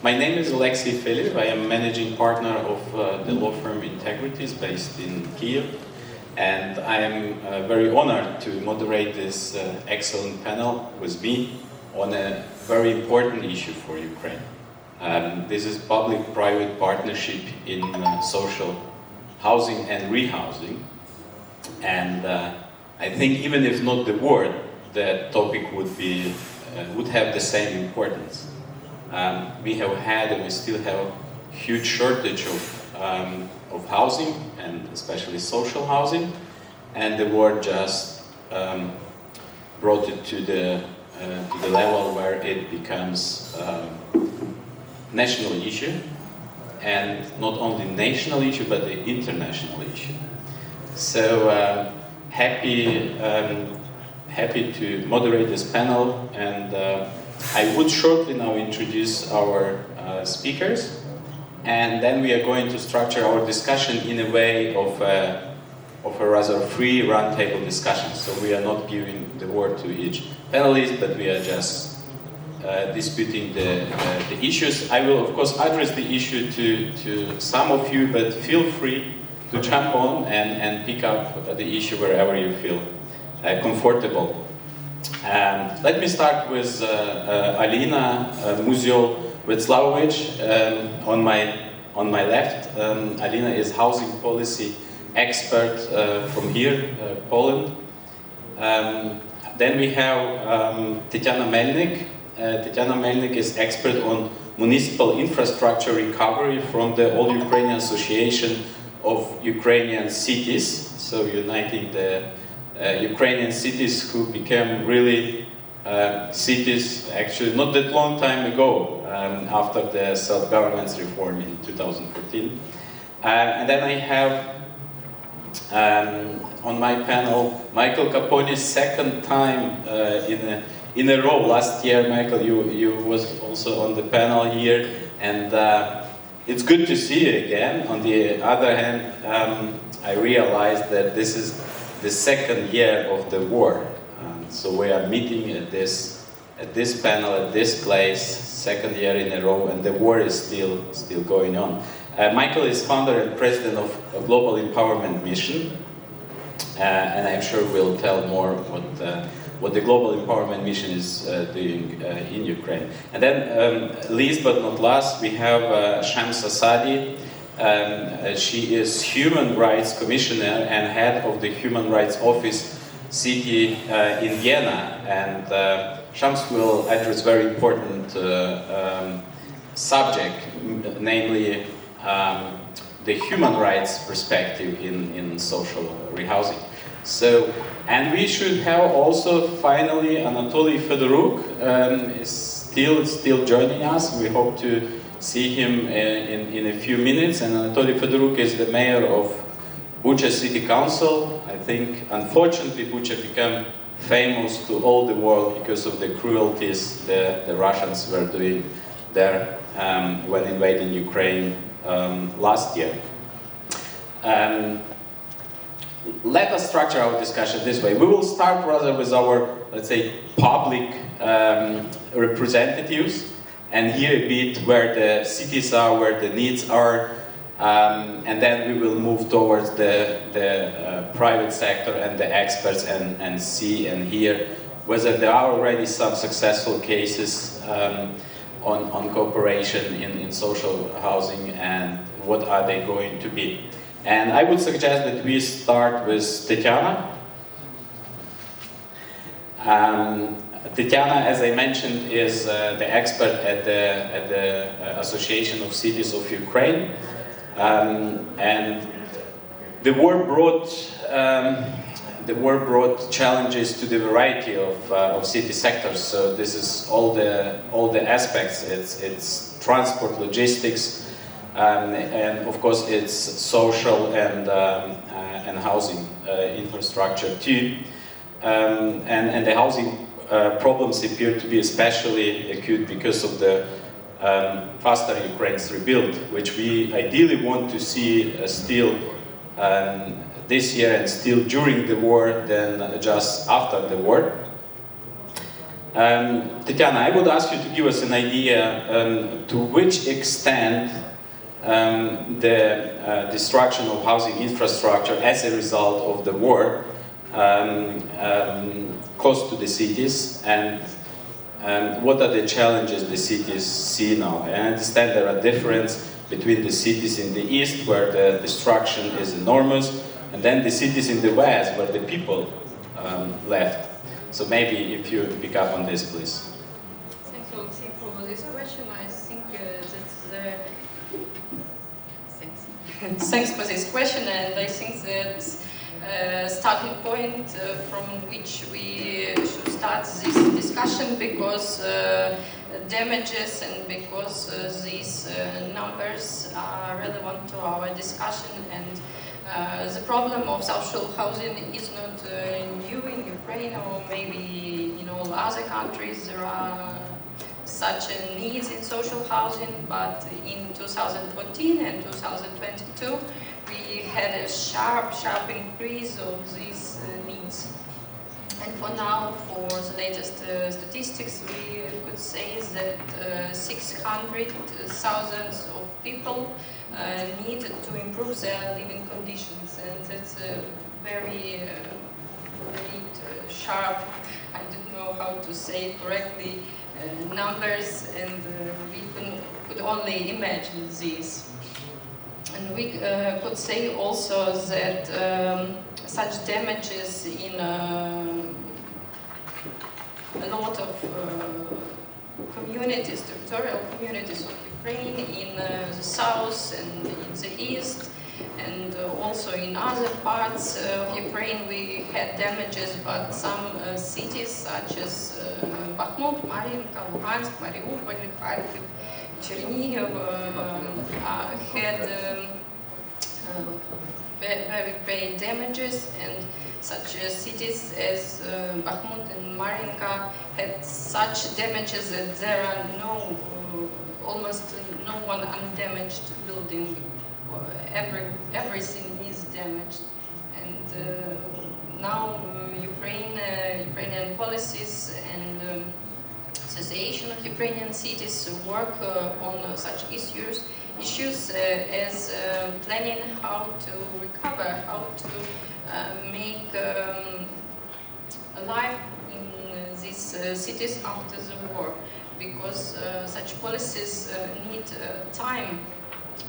My name is Oleksiy Feliv. I am managing partner of the law firm Integrities based in Kiev. And I am very honored to moderate this excellent panel with me on a very important issue for Ukraine. This is public-private partnership in social housing and rehousing. And I think even if not the word, the topic would have the same importance. We have had and we still have huge shortage of housing, and especially social housing, and the war just brought it to the level where it becomes national issue, and not only national issue but the international issue. So happy to moderate this panel, and I would shortly now introduce our speakers, and then we are going to structure our discussion in a way of a rather free roundtable discussion. So we are not giving the word to each panelist, but we are just disputing the issues. I will of course address the issue to some of you, but feel free to jump on and pick up the issue wherever you feel comfortable. Let me start with Alina Muzioł-Węcławowicz on my left. Alina is housing policy expert from here, Poland. Then we have Tetiana Melnyk. Tetiana Melnyk is expert on municipal infrastructure recovery from the All Ukrainian Association of Ukrainian Cities, so uniting the Ukrainian cities who became really cities actually not that long time ago, after the self-governance reform in 2014. And then I have on my panel Michael Capponi, second time in a row. Last year, Michael, you was also on the panel here, and it's good to see you again. On the other hand, I realized that this is the second year of the war. So we are meeting at this panel, at this place, second year in a row, and the war is still going on. Michael is founder and president of a Global Empowerment Mission, and I'm sure we'll tell more what the Global Empowerment Mission is doing in Ukraine. And then, least but not last, we have Asadi. She is Human Rights Commissioner and head of the Human Rights Office city in Vienna. And Shams will address very important subject, namely the human rights perspective in social rehousing. So, and we should have also finally Anatolii Fedoruk is still joining us. We hope to see him in a few minutes. And Anatolii Fedoruk is the mayor of Bucha City Council. I think, unfortunately, Bucha became famous to all the world because of the cruelties the Russians were doing there when invading Ukraine last year. Let us structure our discussion this way. We will start rather with our, let's say, public representatives, and hear a bit where the cities are, where the needs are, and then we will move towards the private sector and the experts and see and hear whether there are already some successful cases on cooperation in social housing, and what are they going to be. And I would suggest that we start with Tetiana. Tetiana, as I mentioned, is the expert at the Association of Cities of Ukraine, and the war brought challenges to the variety of city sectors. So this is all the aspects. It's transport, logistics, and of course it's social and housing infrastructure too. And the housing problems appear to be especially acute because of the faster Ukraine's rebuild, which we ideally want to see still this year and still during the war than just after the war. Tetiana, I would ask you to give us an idea to which extent the destruction of housing infrastructure as a result of the war cost to the cities, and what are the challenges the cities see now. I understand there are differences between the cities in the east, where the destruction is enormous, and then the cities in the west, where the people left. So maybe if you pick up on this, please. Thanks, Oleksiy, for this question. I think that's the... Thanks for this question, and I think that's starting point from which we should start this discussion, because damages and because these numbers are relevant to our discussion, and the problem of social housing is not new in Ukraine, or maybe in all other countries. There are such needs in social housing, but in 2014 and 2022 we had a sharp increase of these needs. And for now, for the latest statistics, we could say that 600,000 of people need to improve their living conditions, and that's a very sharp, I don't know how to say correctly, numbers, and we could only imagine this. And we could say also that such damages in a lot of communities, territorial communities of Ukraine, in the south and in the east, and also in other parts of Ukraine we had damages, but some cities such as Bakhmut, Marinka, Luhansk, Mariupol, Kharkiv, Chernihiv had very great damages, and such cities as Bakhmut and Marinka had such damages that there are almost no one undamaged building. Everything is damaged, and now Ukrainian policies and Association of Ukrainian Cities work on such issues as planning how to recover, how to make life in these cities after the war, because such policies need time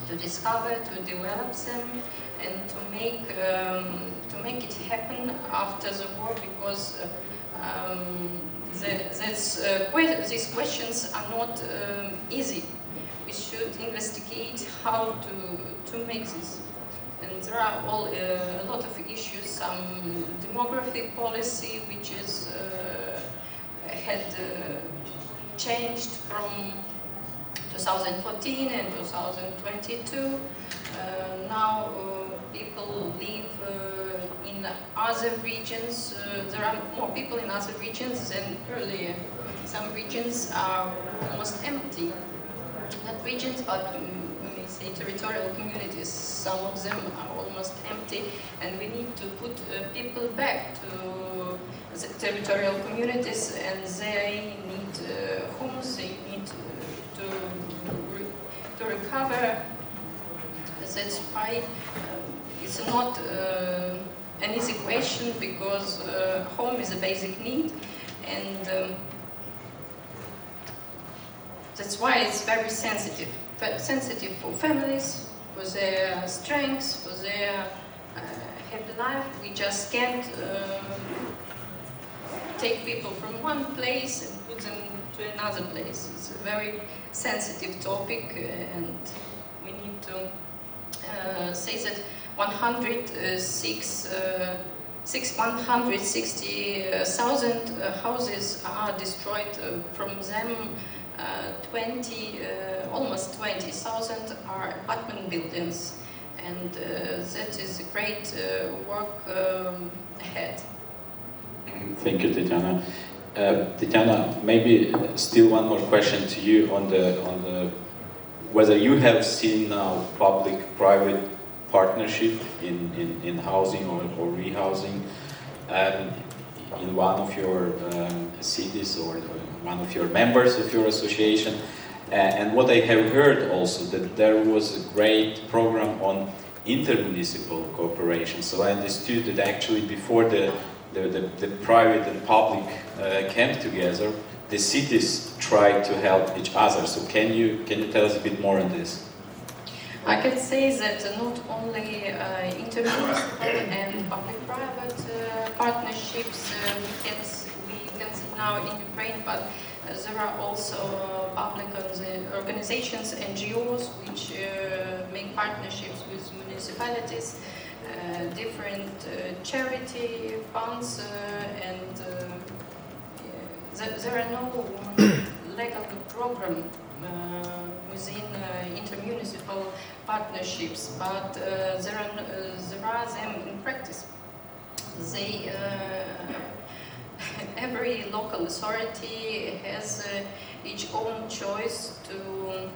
to discover, to develop them, and to make it happen after the war, because these questions are not easy. We should investigate how to make this. And there are a lot of issues, some demography policy which is had changed from 2014 and 2022. Now people live in other regions. There are more people in other regions than earlier. Some regions are almost empty. Not regions, but we say territorial communities. Some of them are almost empty, and we need to put people back to the territorial communities, and they need homes, they need to recover. That's why it's not an easy question, because home is a basic need, and that's why it's very sensitive. Sensitive for families, for their strengths, for their happy life. We just can't take people from one place and put them to another place. It's a very sensitive topic, and we need to say that 160,000 houses are destroyed. From them, almost 20,000 are apartment buildings, and that is a great work ahead. Thank you, Tetiana. Tetiana, maybe still one more question to you on the whether you have seen now public-private partnership in housing or rehousing. In one of your cities or one of your members of your association. And what I have heard also, that there was a great program on intermunicipal cooperation. So I understood that actually before the private and public came together, the cities tried to help each other. So can you tell us a bit more on this? I can say that not only intermunicipal and public-private partnerships we can see now in Ukraine, but there are also public organizations, NGOs, which make partnerships with municipalities, different charity funds, and there are no legal program within intermunicipal partnerships, but there are them in practice. They every local authority has its own choice to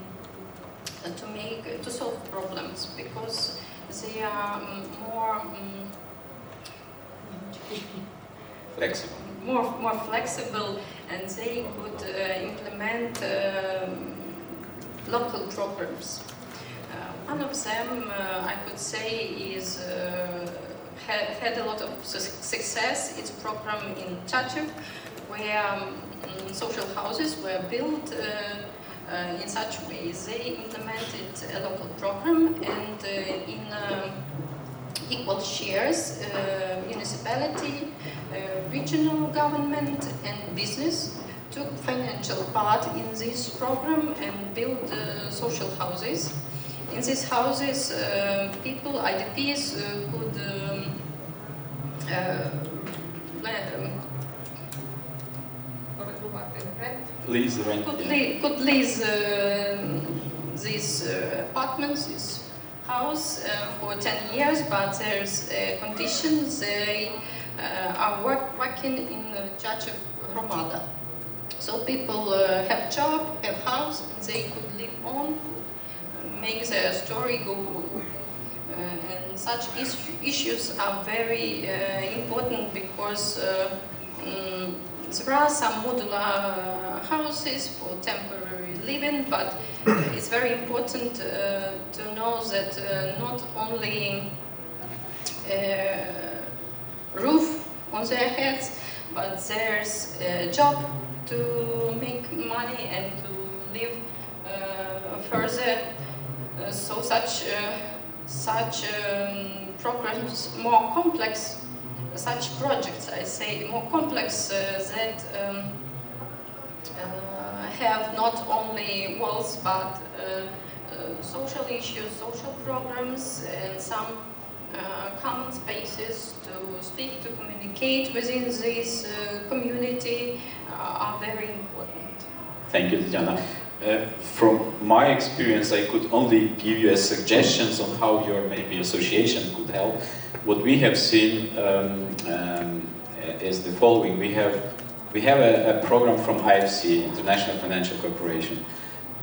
solve problems, because they are more flexible. More flexible, and they could implement local programs. One of them, I could say, is had a lot of success. It's a program in Tetiana, where social houses were built in such ways. They implemented a local program, and in equal shares, municipality, regional government and business took financial part in this program and built social houses. In these houses, people, IDPs, could could lease these apartments, this house for 10 years, but there's conditions. They are working in Tetiaνα Hromada. So people have job, have house, and they could live on, make their story go on. And such issues are very important, because there are some modular houses for temporary living, but it's very important to know that not only roof on their heads, but there's a job to make money and to live further. So such programs, more complex, such projects, I say, more complex, that have not only walls, but social issues, social programs, and some common spaces to speak, to communicate within this community are very important. Thank you, Tetiana. From my experience, I could only give you suggestions on how your maybe association could help. What we have seen is the following. We have a program from IFC, International Financial Corporation.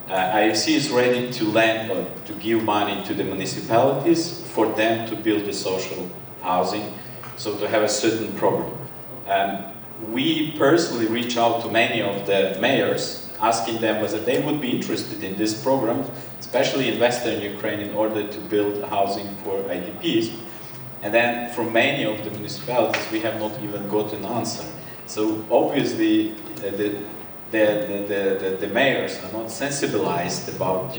IFC is ready to lend or to give money to the municipalities for them to build the social housing, so to have a certain program. We personally reach out to many of the mayors, asking them whether they would be interested in this program, especially in Western Ukraine, in order to build housing for IDPs. And then from many of the municipalities, we have not even got an answer. So obviously, the mayors are not sensibilized about,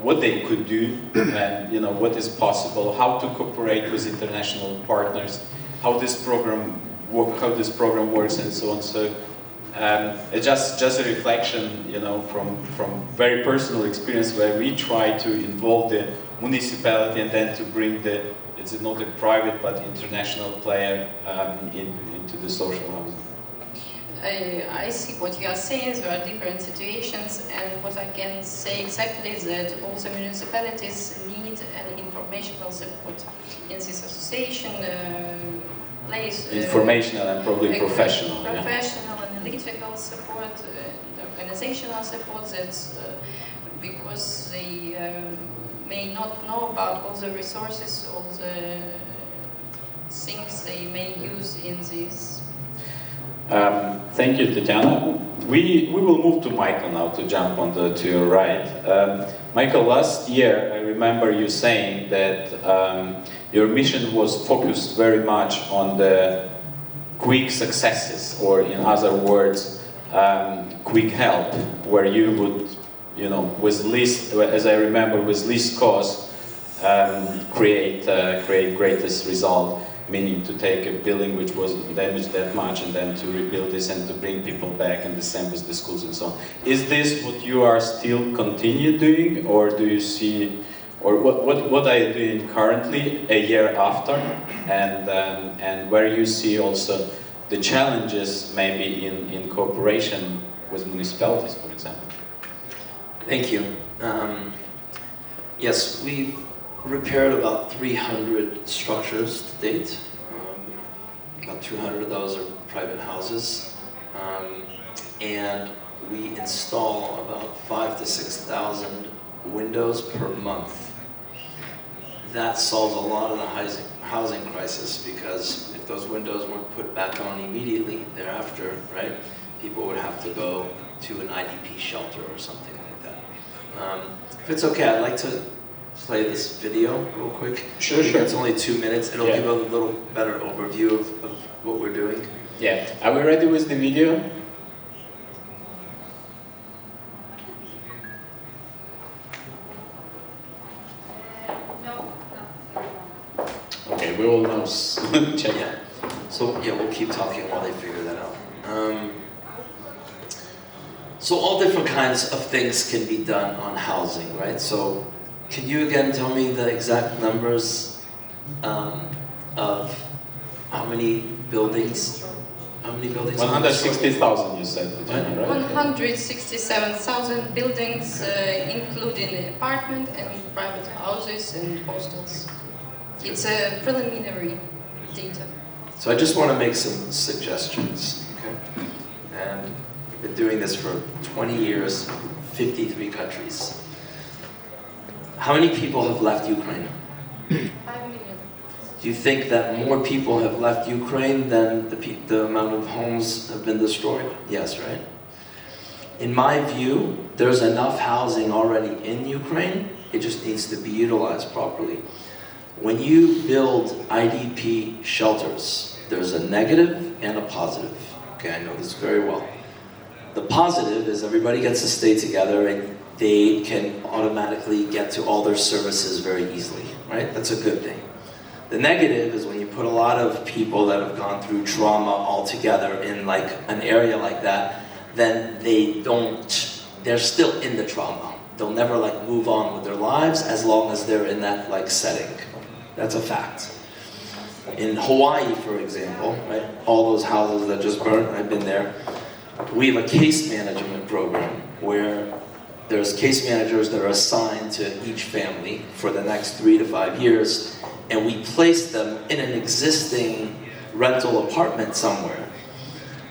what they could do, and what is possible, how to cooperate with international partners, how this program works, and so on. So it's just a reflection, from very personal experience, where we try to involve the municipality and then to bring it's not a private but international player into the social housing. I see what you are saying. There are different situations, and what I can say exactly is that all the municipalities need an informational support in this association. Informational and probably professional. Professional and analytical support, organizational support. That's because they may not know about all the resources, all the things they may use in this. Thank you, Tetiana. We will move to Michael now to jump on to your right. Michael, last year I remember you saying that your mission was focused very much on the quick successes, or in other words, quick help, where you would, with least, as I remember, with least cost, create greatest result. Meaning to take a building which was damaged that much and then to rebuild this and to bring people back, and the same with the schools and so on. Is this what you are still continue doing, or do you see, or what are you doing currently a year after, and where you see also the challenges maybe in cooperation with municipalities, for example? Thank you. Yes, we've repaired about 300 structures to date. About 200 of those are private houses. And we install about 5,000 to 6,000 windows per month. That solves a lot of the housing crisis, because if those windows weren't put back on immediately thereafter, right, people would have to go to an IDP shelter or something like that. If it's okay, I'd like to play this video real quick. Sure. It's only 2 minutes. It'll give a little better overview of what we're doing. Yeah. Are we ready with the video? No. Okay, we will now check. Yeah. So we'll keep talking while they figure that out. So all different kinds of things can be done on housing, right? So can you again tell me the exact numbers of how many buildings? 160,000 you said, right? 167,000 buildings, including apartment and private houses and hostels. It's a preliminary data. So I just want to make some suggestions, okay? And we've been doing this for 20 years, 53 countries. How many people have left Ukraine? 5 million. Do you think that more people have left Ukraine than the amount of homes have been destroyed? Yes, right? In my view, there's enough housing already in Ukraine. It just needs to be utilized properly. When you build IDP shelters, there's a negative and a positive. Okay, I know this very well. The positive is everybody gets to stay together and they can automatically get to all their services very easily, right? That's a good thing. The negative is when you put a lot of people that have gone through trauma all together in like an area like that, then they're still in the trauma. They'll never like move on with their lives as long as they're in that like setting. That's a fact. In Hawaii, for example, right, all those houses that just burned, I've been there, we have a case management program where there's case managers that are assigned to each family for the next 3 to 5 years, and we place them in an existing rental apartment somewhere.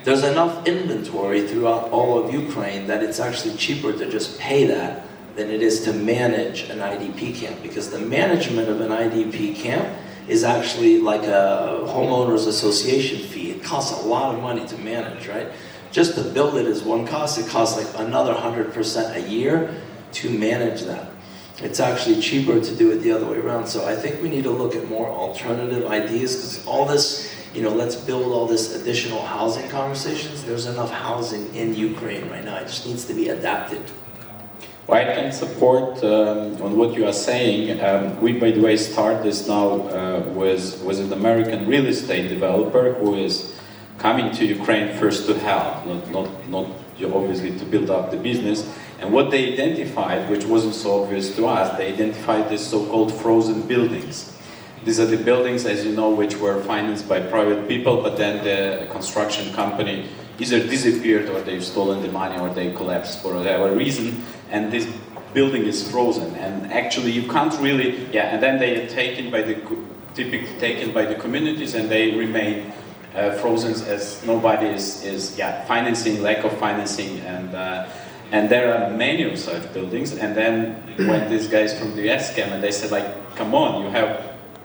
There's enough inventory throughout all of Ukraine that it's actually cheaper to just pay that than it is to manage an IDP camp, because the management of an IDP camp is actually like a homeowners association fee. It costs a lot of money to manage, right? Just to build it is one cost. It costs like another 100% a year to manage that. It's actually cheaper to do it the other way around. So I think we need to look at more alternative ideas, because all this, let's build all this additional housing conversations. There's enough housing in Ukraine right now. It just needs to be adapted. Well, I can support on what you are saying. We, by the way, start this now with an American real estate developer who is coming to Ukraine first to help, not obviously to build up the business. And what they identified, which wasn't so obvious to us, they identified these so-called frozen buildings. These are the buildings, as you know, which were financed by private people, but then the construction company either disappeared, or they've stolen the money, or they collapsed for whatever reason, and this building is frozen. And actually, you can't really, and then they are typically taken by the communities, and they remain frozen as nobody is financing, lack of financing, and there are many of such buildings. And then when these guys from the US came and they said, come on,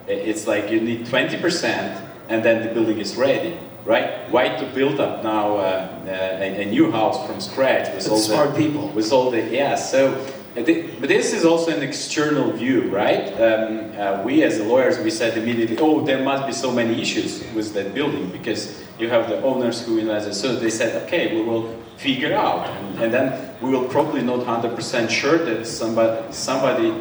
it's like you need 20%, and then the building is ready. right? Why to build up now a new house from scratch with all smart the people? With all the so. But this is also an external view, right? We as lawyers, we said immediately, oh, there must be so many issues with that building because you have the owners who invested. So they said, okay, we will figure out, and then we will probably not 100% sure that somebody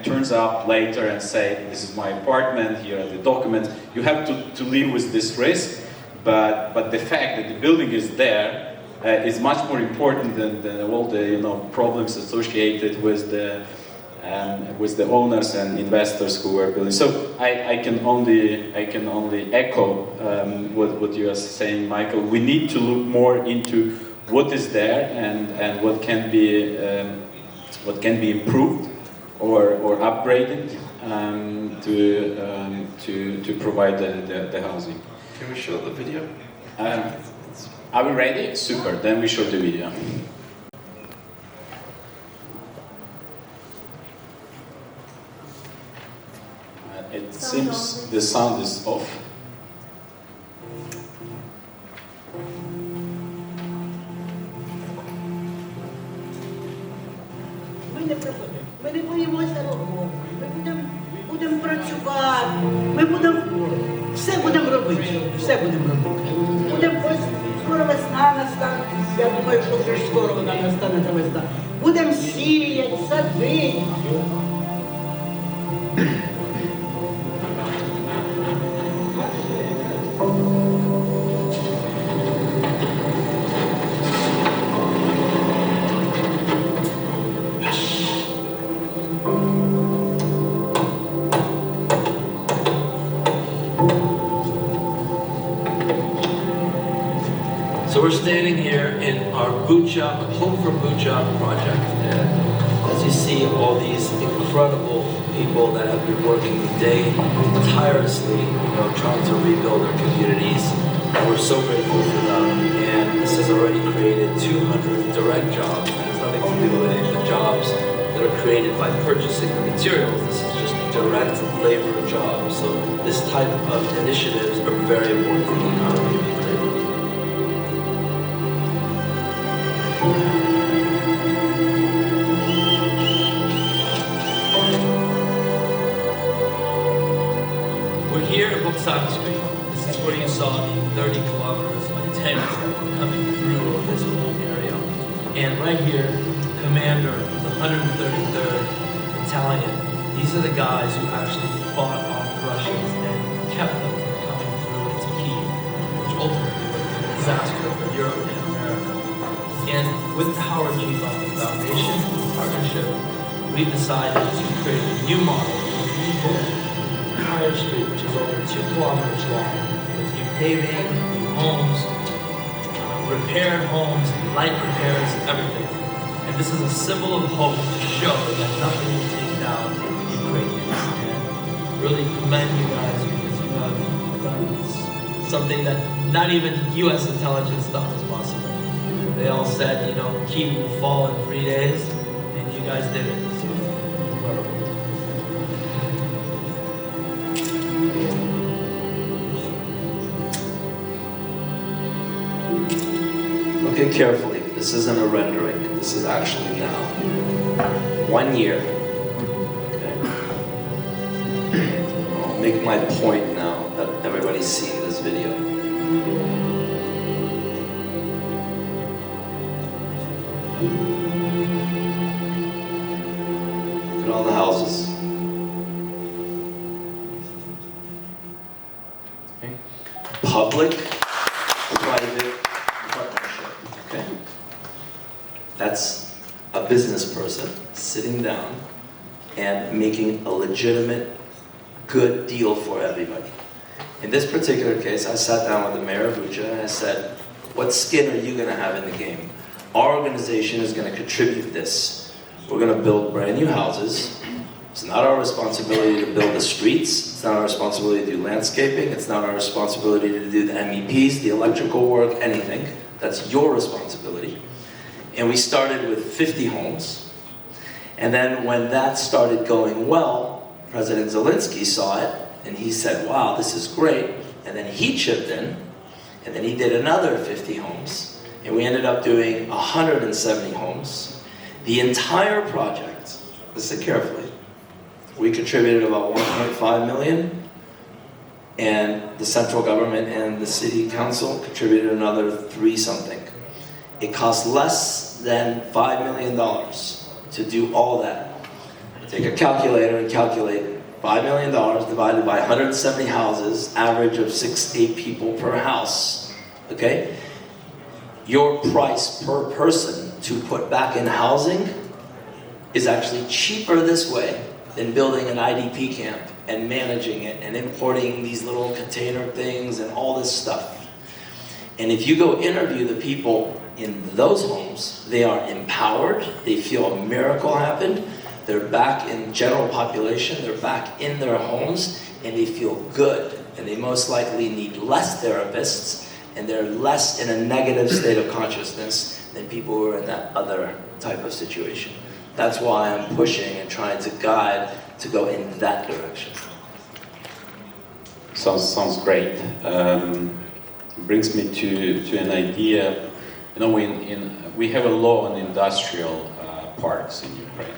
turns up later and say, this is my apartment, here are the documents. You have to live with this risk, but the fact that the building is there is much more important than all the problems associated with the owners and investors who are building. So I can only echo what you are saying, Michael. We need to look more into what is there and what can be improved or upgraded to provide the housing. Can we show the video? Are we ready? Super, then we show the video. It seems the sound is off. Ми не боїмося роботи. Ми будемо працювати. Ми все будемо робити. Все будемо робити. Скоро весна настане. Я думаю, що вже скоро вона настане та весна. Будемо сіяти, садити. So we're standing here in our Bucha, Home for Bucha project, and as you see, all these incredible people that have been working tirelessly, trying to rebuild their communities, and we're so grateful for them. And this has already created 200 direct jobs. It has nothing to do with any of the jobs that are created by purchasing the materials. This is just direct labor jobs. So this type of initiatives are very important for the economy of Ukraine. We're here at Oksana Street. This is where you saw the 30 kilometers of tanks that were coming through this whole area. And right here, commander of the 133rd Battalion. These are the guys who actually fought off the Russians and kept them from coming through into Kyiv, which ultimately was a disaster for Europe and America. And with the Howard G. Buffett Foundation partnership, we decided to create a new model for the entire street, which is over 2 kilometers long, with new paving, new homes, repaired homes, light repairs, everything. And this is a symbol of hope to show that nothing will take down Ukrainians. And really commend you guys because you have done something that not even U.S. intelligence thought was possible. They all said, Kyiv will fall in 3 days, and you guys did it. So incredible. Look at carefully. This isn't a rendering. This is actually now. 1 year. Okay. I'll make my point now that everybody's seen this video. Look at all the houses. Okay. Public, private partnership. Okay. That's a business person sitting down and making a legitimate, good deal for everybody. In this particular case, I sat down with the mayor of Bucha and I said, what skin are you going to have in the game? Our organization is going to contribute this. We're going to build brand new houses. It's not our responsibility to build the streets. It's not our responsibility to do landscaping. It's not our responsibility to do the MEPs, the electrical work, anything. That's your responsibility. And we started with 50 homes. And then when that started going well, President Zelensky saw it and he said, wow, this is great. And then he chipped in And then he did another 50 homes, and we ended up doing 170 homes. The entire project, listen carefully, we contributed about 1.5 million, and the central government and the city council contributed another 3 something. It cost less than $5 million to do all that. Take a calculator and calculate $5 million divided by 170 houses, average of 6-8 people per house, okay? Your price per person to put back in housing is actually cheaper this way than building an IDP camp and managing it and importing these little container things and all this stuff. And if you go interview the people in those homes, they are empowered, they feel a miracle happened, they're back in general population, they're back in their homes, and they feel good. And they most likely need less therapists, and they're less in a negative state of consciousness than people who are in that other type of situation. That's why I'm pushing and trying to guide to go in that direction. Sounds great. Brings me to an idea. You know, we have a law on industrial parks in Ukraine.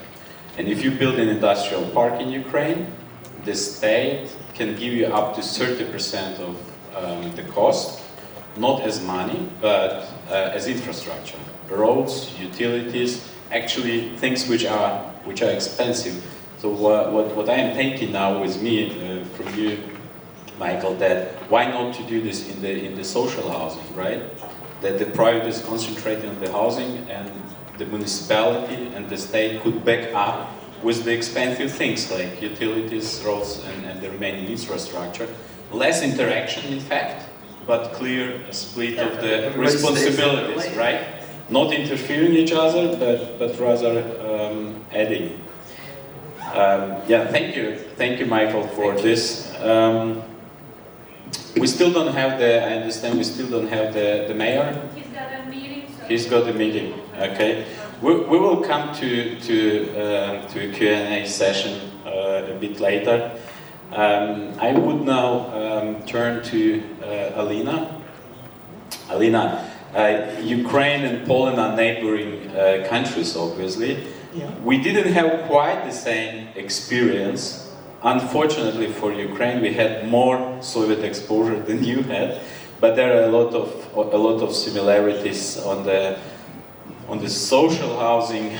And if you build an industrial park in Ukraine, the state can give you up to 30% of the cost, not as money, but as infrastructure. Roads, utilities, actually things which are expensive. So what I am thinking now with me, from you, Michael, that why not to do this in the social housing, right? That the private is concentrating on the housing, and the municipality and the state could back up with the expensive things like utilities, roads, and the remaining infrastructure. Less interaction, in fact, but clear split of the responsibilities, right? Not interfering each other, but rather adding. Yeah, thank you, Michael, for this. We still don't have I understand we still don't have the mayor. He's got a meeting. So He's got a meeting, okay. We will come to a Q&A session a bit later. I would now turn to Alina. Alina, Ukraine and Poland are neighboring countries, obviously. Yeah. We didn't have quite the same experience. Unfortunately for Ukraine, we had more Soviet exposure than you had, but there are a lot of similarities on the social housing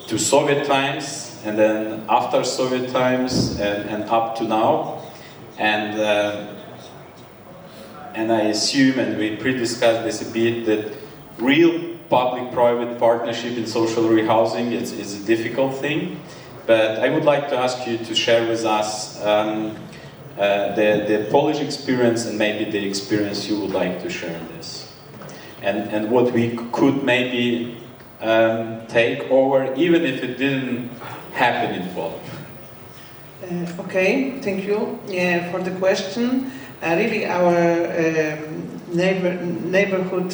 to Soviet times, and then after Soviet times, and up to now, and I assume, and we pre-discussed this a bit, that real public-private partnership in social rehousing is a difficult thing. But I would like to ask you to share with us the Polish experience and maybe the experience you would like to share in this. And what we could maybe take over, even if it didn't happen in Poland. Okay, thank you for the question. Really, our neighborhood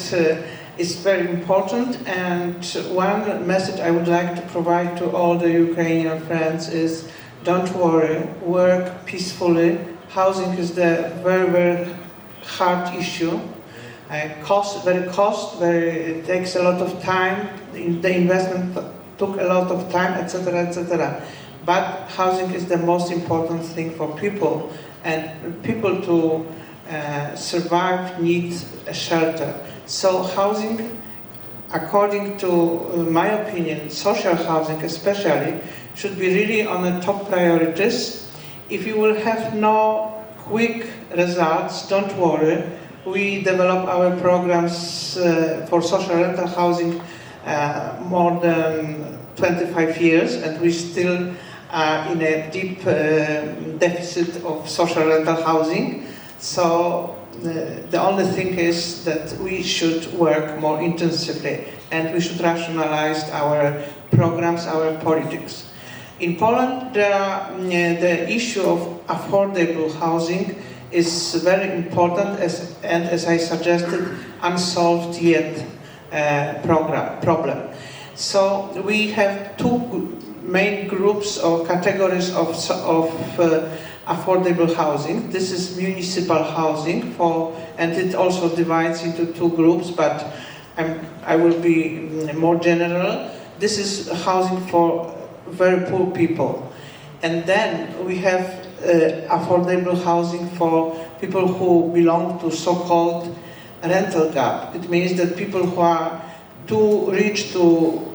is very important, and one message I would like to provide to all the Ukrainian friends is: don't worry, work peacefully. Housing is the very hard issue. It takes a lot of time. The investment took a lot of time, etc., etc. But housing is the most important thing for people, and people to survive need a shelter. So housing, according to my opinion, social housing especially, should be really on the top priorities. If you will have no quick results, don't worry. We develop our programs for social rental housing more than 25 years, and we still are in a deep deficit of social rental housing. So the only thing is that we should work more intensively, and we should rationalize our programs, our politics. In Poland, the issue of affordable housing is very important, and as I suggested, unsolved yet problem. So we have two main groups or categories of affordable housing. This is municipal housing and it also divides into two groups, but I will be more general. This is housing for very poor people. And then we have affordable housing for people who belong to so-called rental gap. It means that people who are too rich to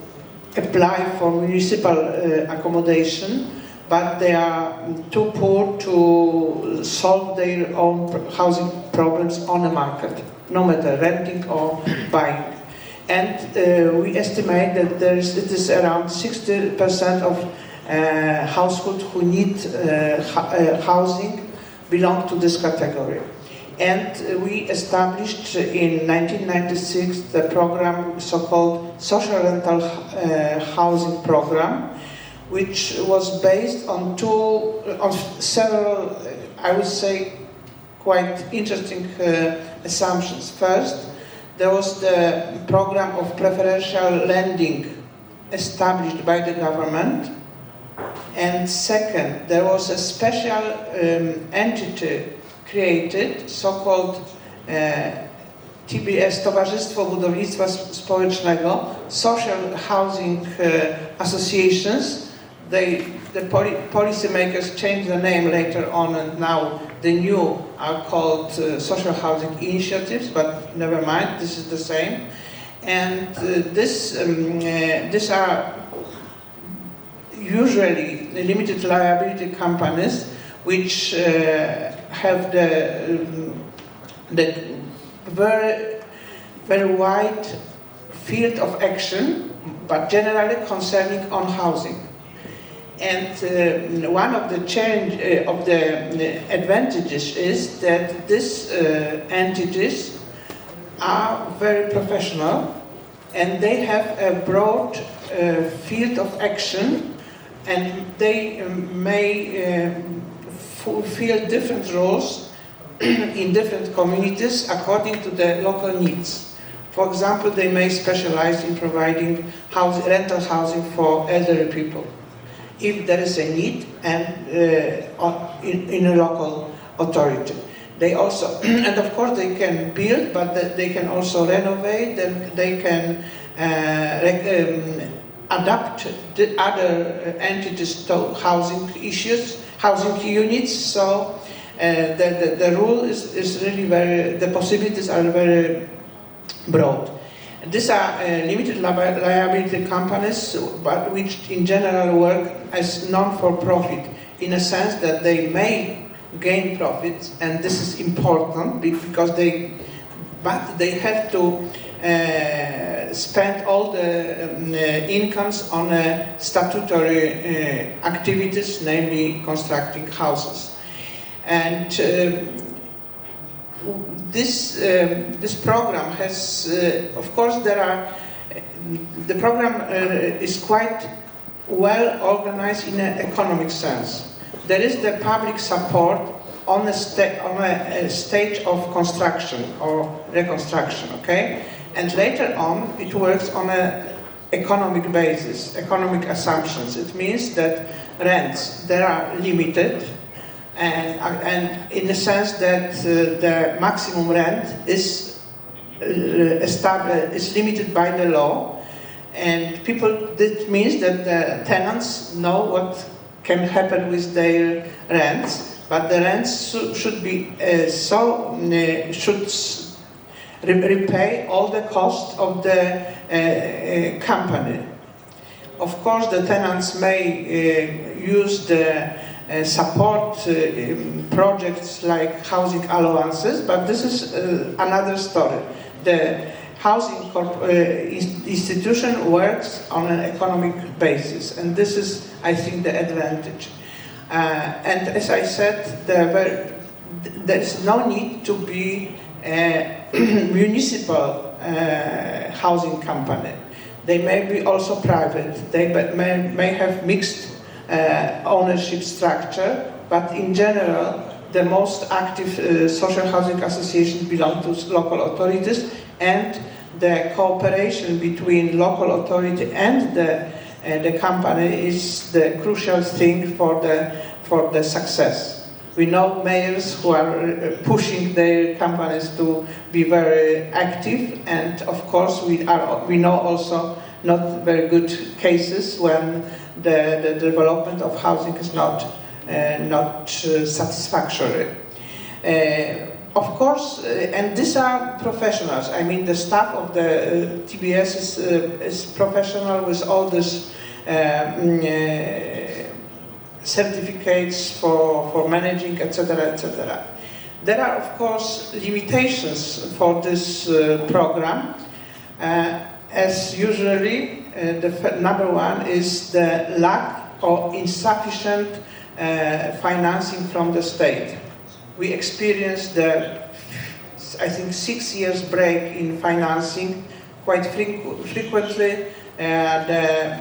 apply for municipal accommodation, but they are too poor to solve their own housing problems on the market, no matter renting or buying. And we estimate that it is around 60% of households who need housing belong to this category. And we established in 1996 the program, so-called social rental housing program, which was based on several, I would say, quite interesting assumptions. First, there was the program of preferential lending established by the government. And second, there was a special entity created, so-called TBS, Towarzystwo Budownictwa Społecznego, social housing associations. The policymakers changed the name later on, and now the new are called social housing initiatives, but never mind, this is the same. And these are usually limited liability companies which have the very wide field of action, but generally concerning on housing. And one of the advantages is that these entities are very professional, and they have a broad field of action, and they may fulfill different roles in different communities according to the local needs. For example, they may specialize in providing rental housing for elderly people, if there is a need, and in a local authority. They also, and of course they can build, but they can also renovate, and they can adapt the other entities to housing issues, housing units. So the rule is really the possibilities are very broad. These are limited liability companies, but which in general work as non-for-profit, in a sense that they may gain profits, and this is important because they have to spend all the incomes on statutory activities, namely constructing houses. And this program has, of course, the program is quite well organized in an economic sense. There is the public support on a stage of construction or reconstruction, okay? And later on, it works on an economic basis, economic assumptions. It means that rents, they are limited, and in the sense that the maximum rent is limited by the law, and that means that the tenants know what can happen with their rents, but the rents should be should repay all the costs of the company. Of course, the tenants may use the support projects like housing allowances, but this is another story. The housing institution works on an economic basis, and this is, I think, the advantage. And as I said, there is no need to be a municipal housing company. They may be also private. They may have mixed ownership structure, but in general, the most active social housing associations belong to local authorities, and the cooperation between local authority and the company is the crucial thing for the success. We know mayors who are pushing their companies to be very active, and of course we know also not very good cases when the development of housing is not satisfactory. Of course, and these are professionals. I mean, the staff of the TBS is professional with all these certificates for managing, etc., etc. There are, of course, limitations for this program. As usually, the number one is the lack or insufficient financing from the state. We experienced I think 6 years break in financing quite frequently. The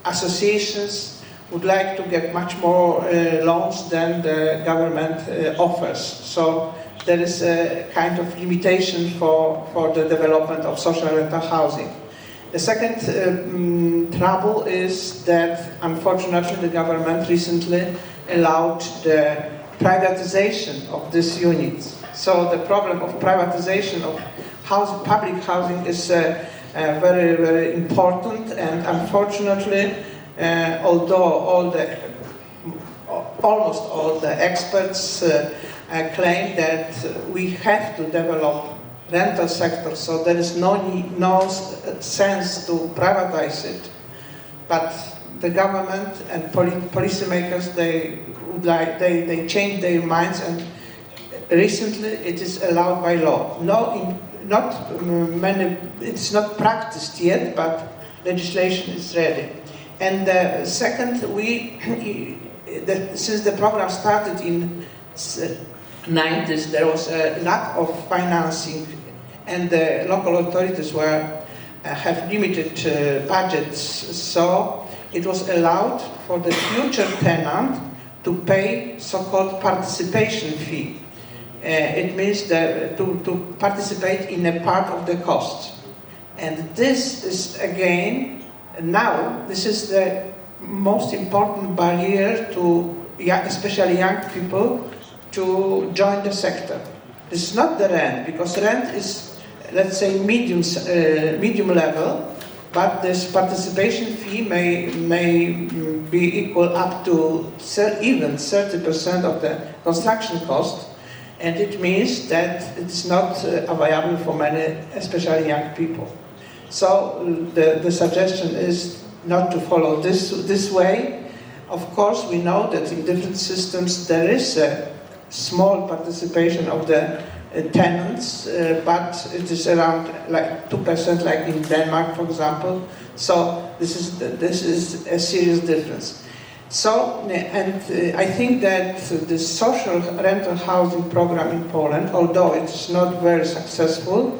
associations would like to get much more loans than the government offers. So there is a kind of limitation for the development of social rental housing. The second trouble is that, unfortunately, the government recently allowed the privatization of these units. So the problem of privatization of housing, public housing, is very, very important, and unfortunately, although almost all the experts claim that we have to develop rental sector, so there is no sense to privatize it. But the government and policymakers, they change their minds, and recently it is allowed by law. It's not practiced yet, but legislation is ready. And second, since the program started in 90s, there was a lack of financing, and the local authorities have limited budgets. So it was allowed for the future tenant to pay so-called participation fee. It means that to participate in a part of the cost. And this is again, now, this is the most important barrier to, especially young people, to join the sector. This is not the rent, because rent is, let's say, medium level, but this participation fee may be equal up to even 30% of the construction cost, and it means that it's not available for many, especially young people. So the suggestion is not to follow this way. Of course, we know that in different systems there is a small participation of the tenants, but it is around like 2%, like in Denmark, for example. So this is a serious difference. So, and I think that the social rental housing program in Poland, although it is not very successful,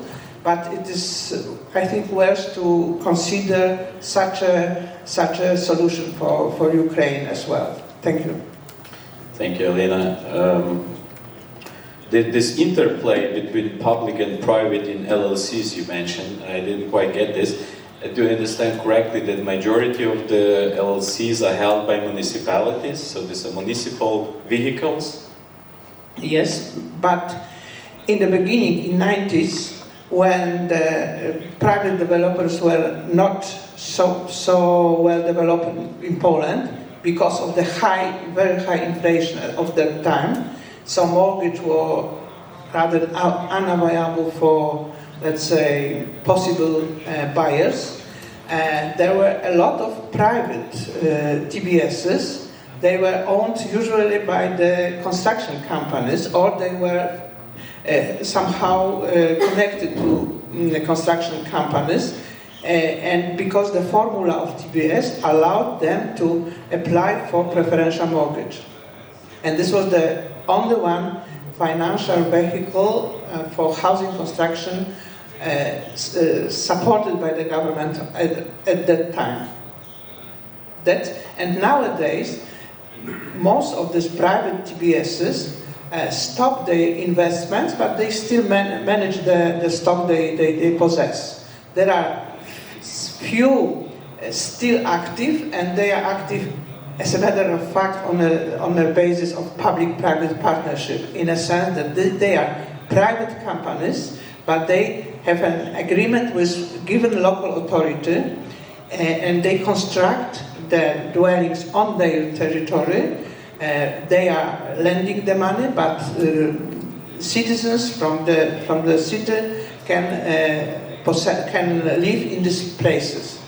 but it is, I think, worth to consider such a solution for Ukraine as well. Thank you. Thank you, Alina. This interplay between public and private in LLCs you mentioned, I didn't quite get this. Do I understand correctly that majority of the LLCs are held by municipalities, so these are municipal vehicles? Yes, but in the beginning, in 90s, when the private developers were not so well developed in Poland because of the very high inflation of that time, so mortgage were rather unavailable for, let's say, possible buyers. There were a lot of private TBSs. They were owned usually by the construction companies, or they were somehow connected to the construction companies. And because the formula of TBS allowed them to apply for preferential mortgage. And this was the only one financial vehicle for housing construction supported by the government at that time. And nowadays, most of these private TBSs stop their investments, but they still manage the stock they possess. There are few still active, and they are active as a matter of fact, on a basis of public-private partnership, in a sense that they are private companies, but they have an agreement with given local authority, and they construct the dwellings on their territory. They are lending the money, but citizens from the city can live in these places.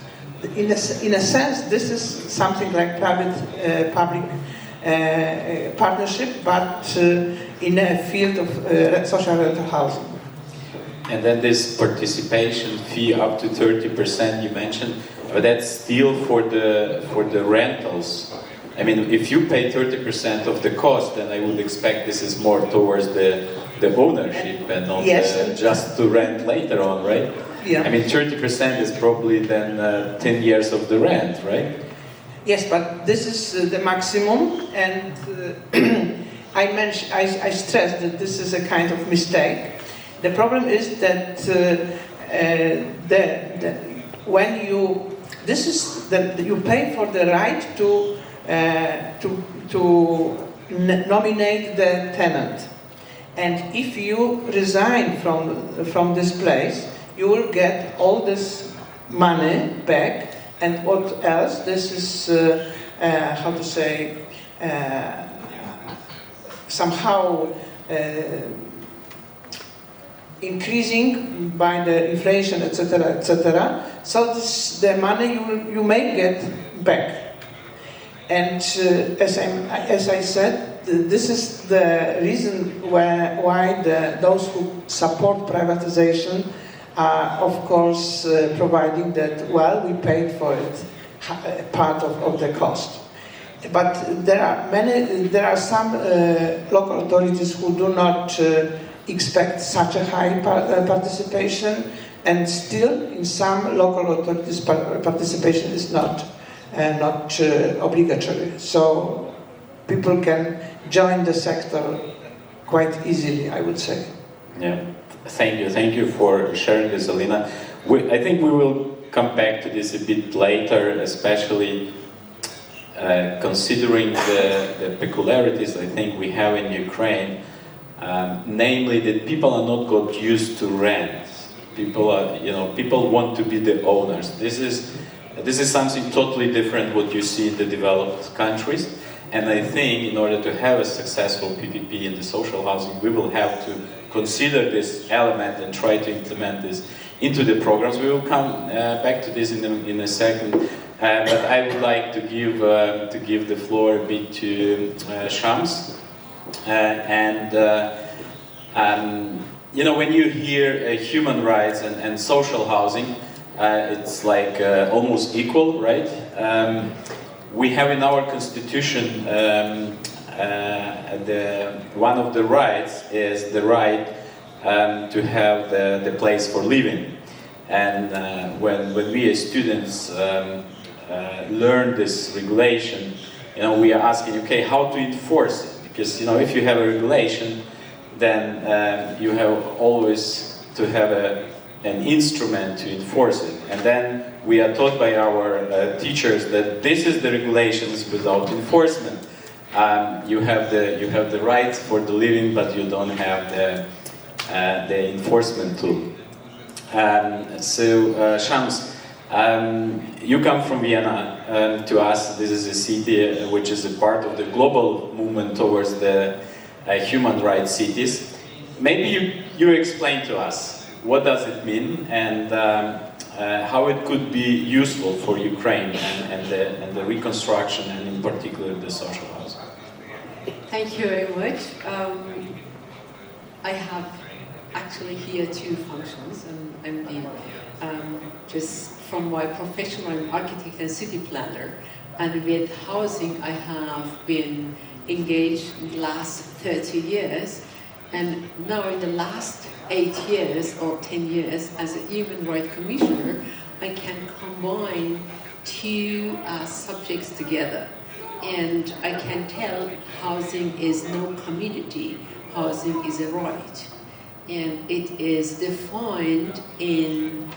In a sense, this is something like private-public partnership, but in a field of social rental housing. And then this participation fee up to 30% you mentioned, but that's still for the rentals. I mean, if you pay 30% of the cost, then I would expect this is more towards the ownership and not just to rent later on, right? Yeah. I mean, 30% is probably then 10 years of the rent, right? Yes, but this is the maximum, and I stress that this is a kind of mistake. The problem is that when you pay for the right to nominate the tenant, and if you resign from this place, you will get all this money back. And what else? This is how to say somehow increasing by the inflation, etc., etc. So the money you may get back. And as I said, this is the reason why those who support privatization are, of course, providing that, well, we paid for it, part of the cost. But there are some local authorities who do not expect such a high participation, and still in some local authorities participation is not obligatory. So people can join the sector quite easily, I would say. Yeah, thank you for sharing this, Alina. I think we will come back to this a bit later, especially considering the peculiarities I think we have in Ukraine. Namely, that people are not got used to rent. People want to be the owners. This is something totally different what you see in the developed countries. And I think in order to have a successful PPP in the social housing, we will have to consider this element and try to implement this into the programs. We will come back to this in a second. But I would like to give the floor a bit to Shams. When you hear human rights and social housing, it's like almost equal, right? We have in our constitution one of the rights is the right to have the place for living. And when we as students learn this regulation, we are asking, okay, how to enforce it? Because if you have a regulation, then you have always to have an instrument to enforce it. And then we are taught by our teachers that this is the regulations without enforcement. You have the rights for the living, but you don't have the enforcement tool. Shams, you come from Vienna. To us, this is a city which is a part of the global movement towards the human rights cities. Maybe you explain to us what does it mean and how it could be useful for Ukraine and the reconstruction, and in particular the social housing. Thank you very much. I have actually here two functions, and I'm just from my profession, I'm architect and city planner, and with housing I have been engaged in the last 30 years, and now in the last 8 years or 10 years as a human rights commissioner, I can combine two subjects together, and I can tell housing is no commodity, housing is a right, and it is defined in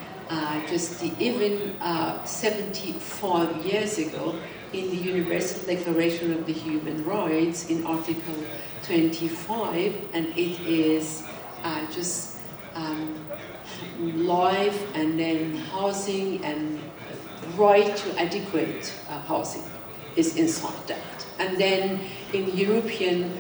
even 75 years ago, in the Universal Declaration of the Human Rights, in Article 25, and it is life and then housing and right to adequate housing is inside that. And then in the European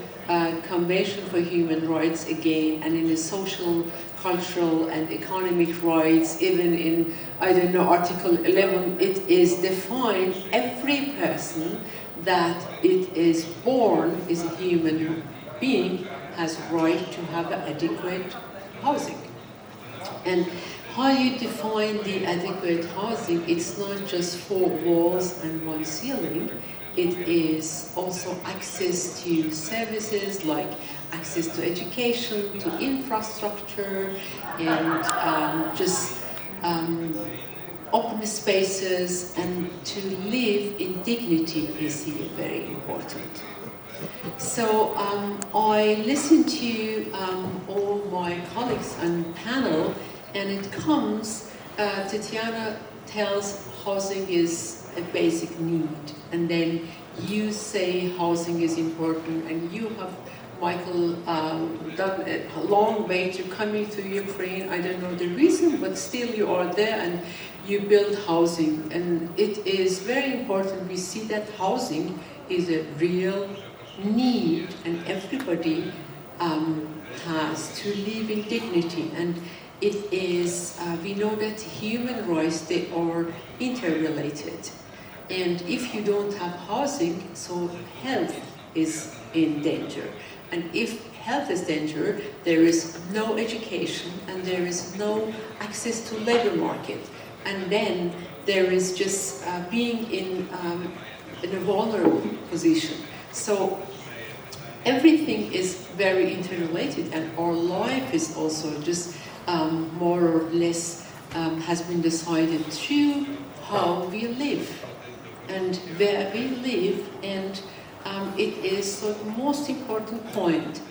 Convention for Human Rights again, and in the social, cultural and economic rights, even in, I don't know, Article 11, it is defined every person that it is born is a human being has right to have adequate housing. And how you define the adequate housing, it's not just 4 walls and 1 ceiling, it is also access to services like access to education, to infrastructure, and open spaces, and to live in dignity is here very important. So I listened to all my colleagues on the panel, and it comes, Tetiana tells housing is a basic need, and then you say housing is important, and you have, Michael, done a long way to coming to Ukraine. I don't know the reason, but still you are there and you build housing, and it is very important. We see that housing is a real need, and everybody has to live in dignity, and it is, we know that human rights, they are interrelated. And if you don't have housing, so health is in danger. And if health is danger, there is no education and there is no access to labor market. And then there is just being in a vulnerable position. So everything is very interrelated, and our life is also just more or less has been decided through how we live and where we live, and it is the most important point.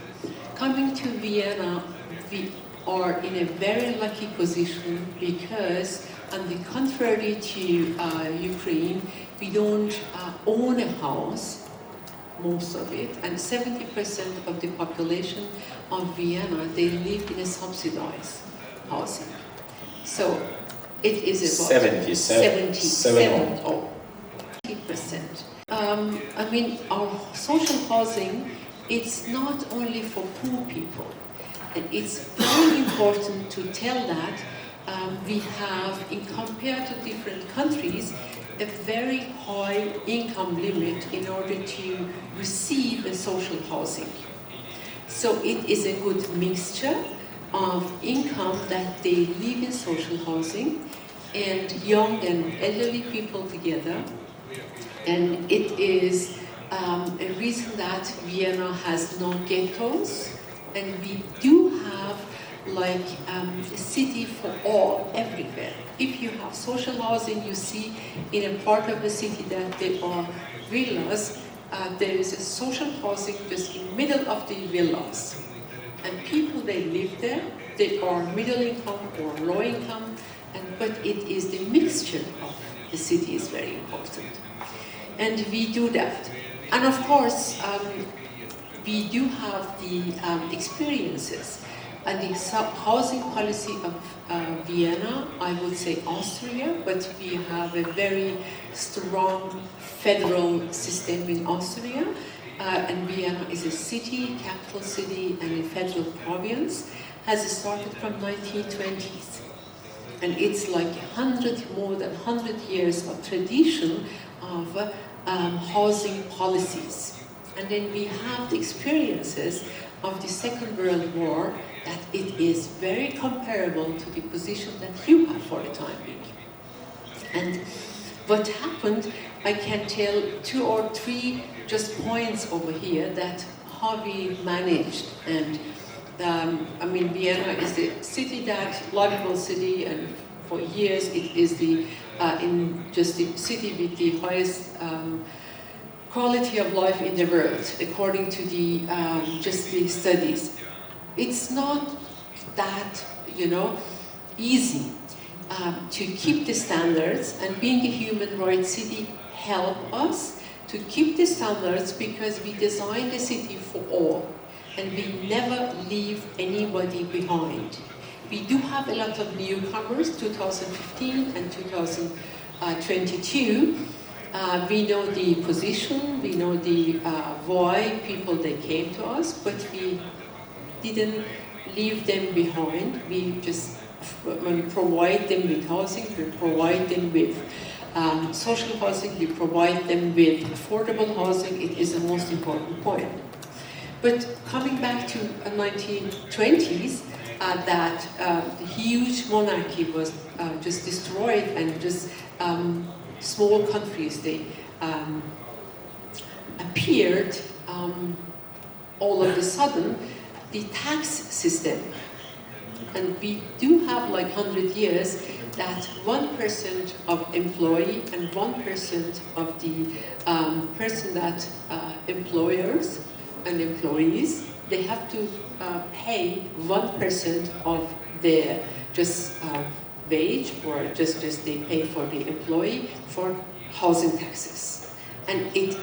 Coming to Vienna, we are in a very lucky position because, on the contrary to Ukraine, we don't own a house, most of it, and 70% of the population of Vienna, they live in a subsidized housing. So it is about 70%. I mean, our social housing, it's not only for poor people. And it's very important to tell that we have, in compared to different countries, a very high income limit in order to receive a social housing. So it is a good mixture of income that they live in social housing, and young and elderly people together. And it is a reason that Vienna has no ghettos, and we do have like a city for all, everywhere. If you have social housing, you see in a part of the city that there are villas, there is a social housing just in the middle of the villas. And people, they live there, they are middle income or low income, but it is the mixture of the city is very important. And we do that. And of course, we do have the experiences. And the housing policy of Vienna, I would say Austria, but we have a very strong federal system in Austria. And Vienna is a city, capital city, and a federal province, has started from 1920s. And it's like more than 100 years of tradition of housing policies. And then we have the experiences of the Second World War, that it is very comparable to the position that you have for the time being. And what happened, I can tell 2 or 3 just points over here that how we managed. And I mean, Vienna is the city that, livable city, and for years it is the the city with the highest quality of life in the world, according to the the studies. It's not that, easy. to keep the standards, and being a human rights city help us to keep the standards because we design the city for all and we never leave anybody behind. We do have a lot of newcomers, 2015 and 2022. We know the position, we know the why people they came to us, but we didn't leave them behind. We just provide them with housing, we provide them with social housing, we provide them with affordable housing. It is the most important point. But coming back to the 1920s, that the huge monarchy was just destroyed, and just small countries, they appeared all of a sudden. The tax system, and we do have like 100 years that 1% of employee and 1% of the person that employers and employees, they have to pay 1% of their just wage, or just they pay for the employee for housing taxes. And it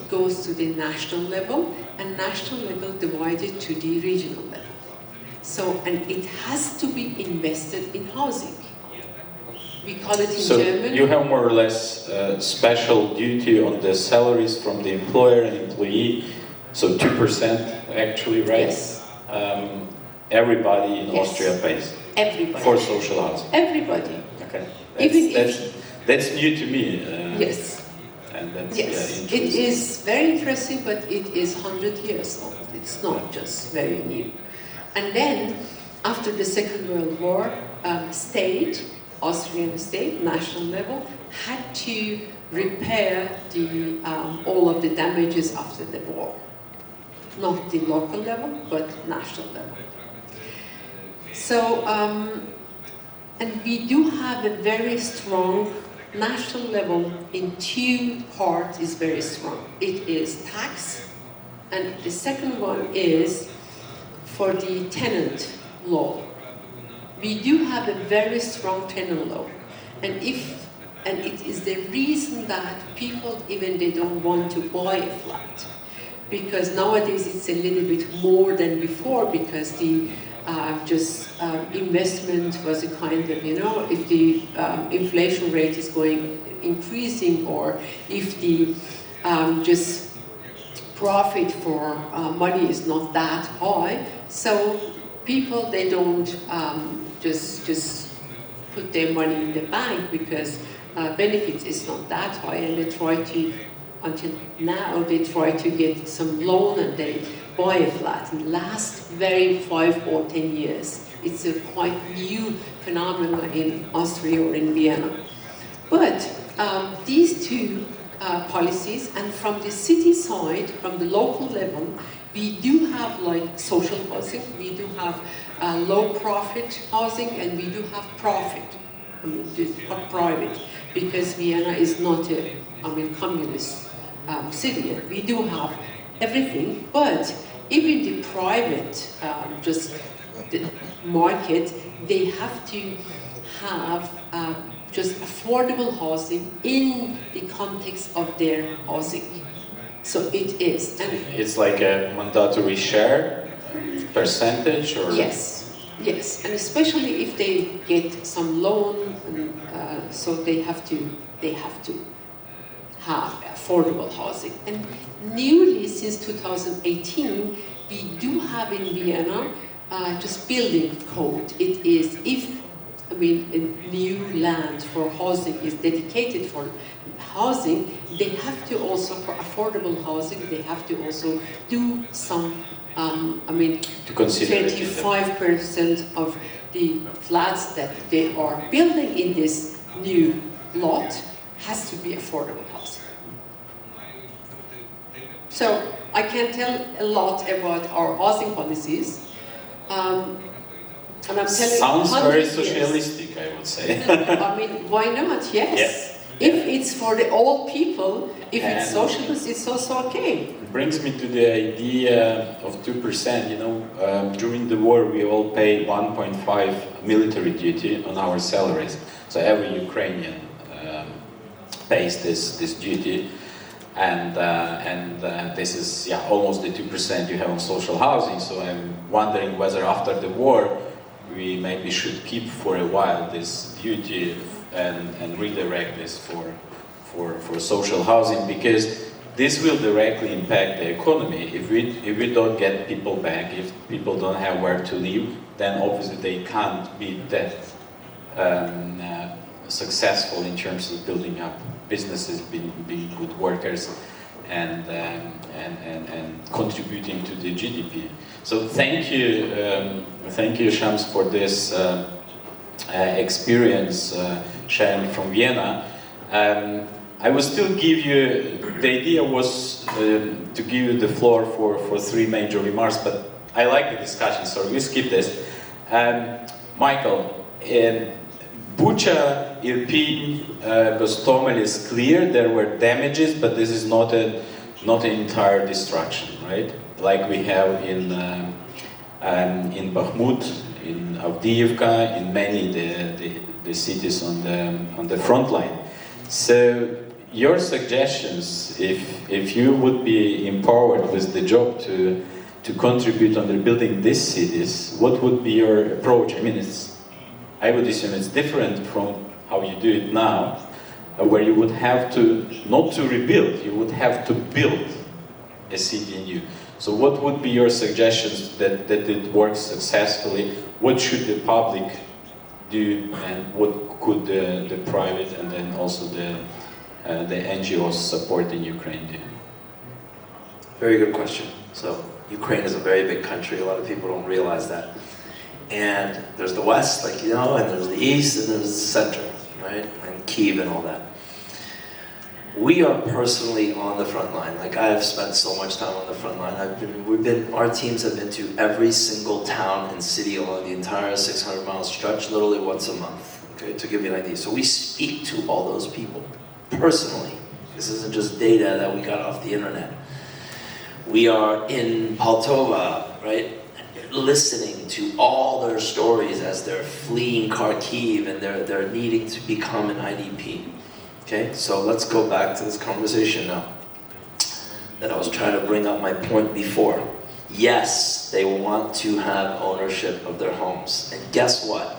goes to the national level, and national level divided to the regional level. So, and it has to be invested in housing. We call it in German. So you have more or less special duty on the salaries from the employer and employee. So 2% actually, right? Yes. Everybody in Yes. Austria pays. Everybody. For social housing. Everybody. Okay. Even That's new to me. Yes. And that's Yes, interesting. it is very interesting, but it is 100 years old. It's not just very new. And then, after the Second World War, state, Austrian state, national level, had to repair all of the damages after the war. Not the local level, but national level. So, and we do have a very strong national level in two parts is very strong. It is tax, and the second one is for the tenant law. We do have a very strong tenant law, and it is the reason that people, even they don't want to buy a flat, because nowadays it's a little bit more than before, because the investment was a kind of, if the inflation rate is increasing, or if the profit for money is not that high, so people, they don't just put their money in the bank, because benefits is not that high, and they try to, until now, they try to get some loan and they buy a flat. And last 5 or 10 years, it's a quite new phenomenon in Austria or in Vienna. But these two policies, and from the city side, from the local level, we do have like social housing, we do have low profit housing, and we do have profit, private, because Vienna is not a communist city. We do have everything, but even the private the market, they have to have just affordable housing in the context of their housing. So it is. And it's like a mandatory share percentage, or? Yes, and especially if they get some loan, and, so they have to have affordable housing. And newly, since 2018, we do have in Vienna just building code. It is, if a new land for housing is dedicated for housing, they have to also, for affordable housing, they have to also do some, to consider 25% of the flats that they are building in this new lot has to be affordable housing. So I can tell a lot about our housing policies. And I'm telling sounds very years. socialistic, I would say. Why not? Yes. If it's for the old people, if it's And- socialist, it's also okay. It brings me to the idea of 2%. You know, during the war, we all pay 1.5 military duty on our salaries. So every Ukrainian pays this duty, and this is almost the 2% you have on social housing. So I'm wondering whether after the war, we maybe should keep for a while this duty and redirect this for social housing, because this will directly impact the economy. If we don't get people back, if people don't have where to live, then obviously they can't be that successful in terms of building up businesses, being good workers, and contributing to the GDP. So thank you, Shams, for this experience sharing from Vienna. I will still give you, the idea was to give you the floor for three major remarks, but I like the discussion, so we skip this. Michael, Bucha, Irpin, Gostomel is clear, there were damages, but this is not an entire destruction, right? Like we have in Bakhmut, in Avdiivka, in many the cities on the front line. So your suggestions, if you would be empowered with the job to contribute on rebuilding these cities, what would be your approach? I mean, I would assume it's different from how you do it now, where you would have to, not to rebuild, you would have to build a city anew. So what would be your suggestions that it works successfully? What should the public do, and what could the private and then also the NGOs supporting Ukraine do? Very good question. So Ukraine is a very big country. A lot of people don't realize that. And there's the West, like you know, and there's the East, and there's the center, right? And Kyiv and all that. We are personally on the front line. Like I have spent so much time on the front line. Our teams have been to every single town and city along the entire 600-mile stretch, literally once a month. Okay, to give you an idea. So we speak to all those people personally. This isn't just data that we got off the internet. We are in Poltava, right? Listening to all their stories as they're fleeing Kharkiv and they're needing to become an IDP. Okay, so let's go back to this conversation now that I was trying to bring up my point before. Yes, they want to have ownership of their homes. And guess what?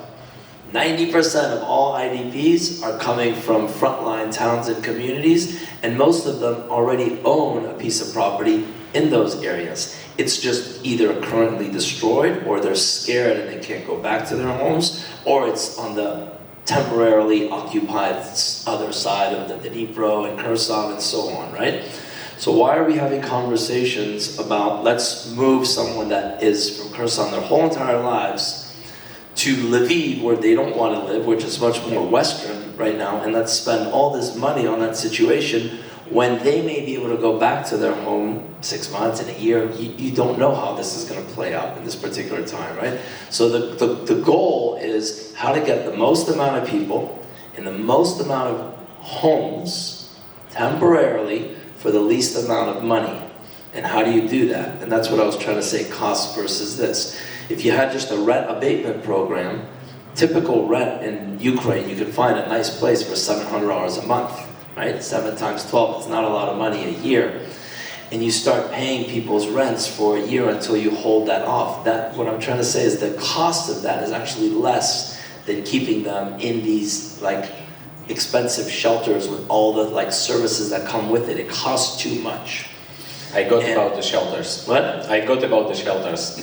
90% of all IDPs are coming from frontline towns and communities, and most of them already own a piece of property in those areas. It's just either currently destroyed, or they're scared and they can't go back to their homes, or it's on the temporarily occupied other side of the Dnipro and Kherson and so on, right? So why are we having conversations about let's move someone that is from Kherson their whole entire lives to Lviv, where they don't want to live, which is much more Western right now, and let's spend all this money on that situation when they may be able to go back to their home 6 months, in a year. You don't know how this is going to play out in this particular time, right? So the goal is how to get the most amount of people in the most amount of homes temporarily for the least amount of money. And how do you do that? And that's what I was trying to say, cost versus this. If you had just a rent abatement program, typical rent in Ukraine, you can find a nice place for $700 a month, right? 7 times 12, it's not a lot of money a year. And you start paying people's rents for a year until you hold that off. What I'm trying to say is the cost of that is actually less than keeping them in these like expensive shelters with all the like services that come with it. It costs too much. I got about the shelters. What? I got about the shelters.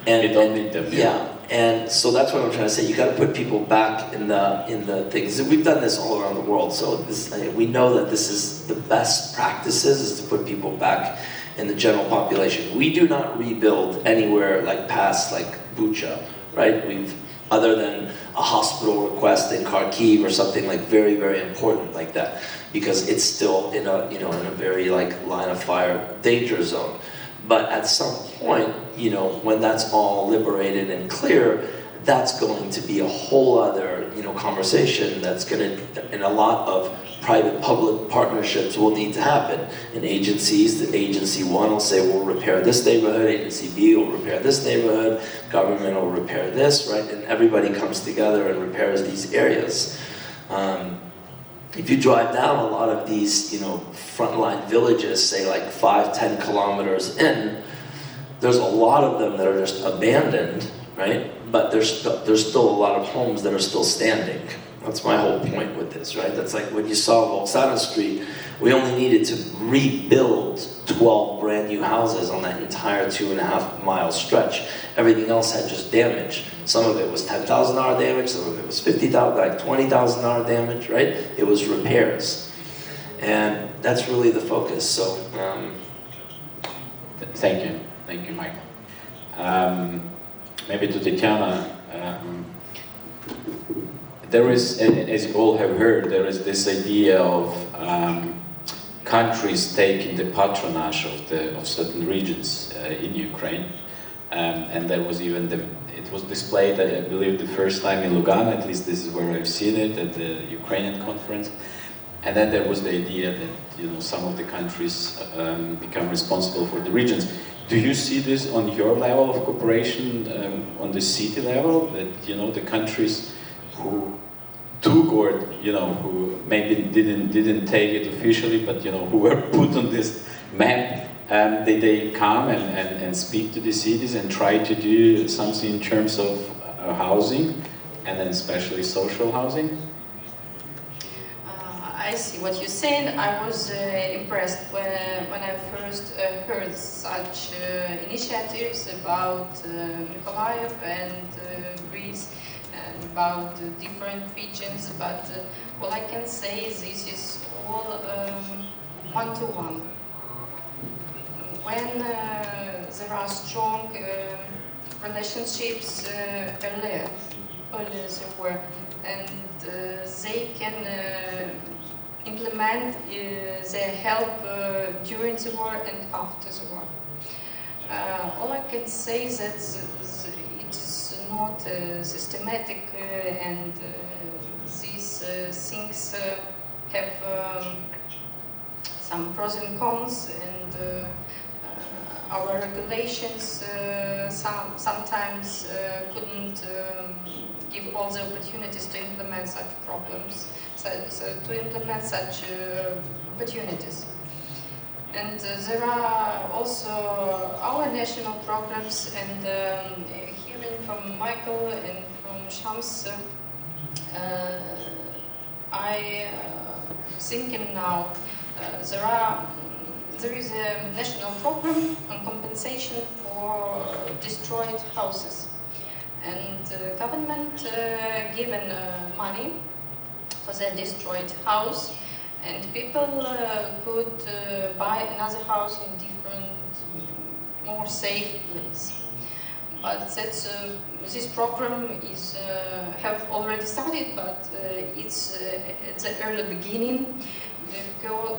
You don't need them. Yeah, and so that's what I'm trying to say. You got to put people back in the things. We've done this all around the world, so we know that this is the best practices is to put people back in the general population. We do not rebuild anywhere like past like Bucha, right? Other than a hospital request in Kharkiv or something like very, very important like that, because it's still in a very like line of fire danger zone. But at some point, when that's all liberated and clear, that's going to be a whole other, conversation that's going to, and a lot of private-public partnerships will need to happen. In agencies, the agency one will say, we'll repair this neighborhood, agency B will repair this neighborhood, government will repair this, right? And everybody comes together and repairs these areas. If you drive down a lot of these, frontline villages, say like 5-10 kilometers in, there's a lot of them that are just abandoned, right? But there's still a lot of homes that are still standing. That's my whole point with this, right? That's like when you saw Volkswagen Street, we only needed to rebuild 12 brand new houses on that entire 2.5 mile stretch. Everything else had just damage. Some of it was $10,000 damage, some of it was $50,000, like $20,000 damage, right? It was repairs. And that's really the focus, so. Thank you, Michael. Maybe to Tetiana, there is, as you all have heard, there is this idea of countries taking the patronage of certain regions in Ukraine, and there was even it was displayed, I believe, the first time in Lugano. At least this is where I've seen it at the Ukrainian conference. And then there was the idea that some of the countries become responsible for the regions. Do you see this on your level of cooperation, on the city level, that the countries who took, or who maybe didn't take it officially, but who were put on this map, they come and speak to the cities and try to do something in terms of housing, and then especially social housing? I see what you're saying. I was impressed when I first heard such initiatives about Mykolaiv and Greece, and about different regions, but all I can say is this is all one-to-one. When there are strong relationships earlier there were, and they can implement their help during the war and after the war. All I can say is that it is not systematic, and these things have some pros and cons, and our regulations sometimes couldn't give all the opportunities to implement such problems, to implement such opportunities. And there are also our national programs, and hearing from Michael and from Shams, I thinking now there is a national program on compensation for destroyed houses, and the government given money for their destroyed house, and people could buy another house in different, more safe place. But this program is have already started, but it's at the early beginning,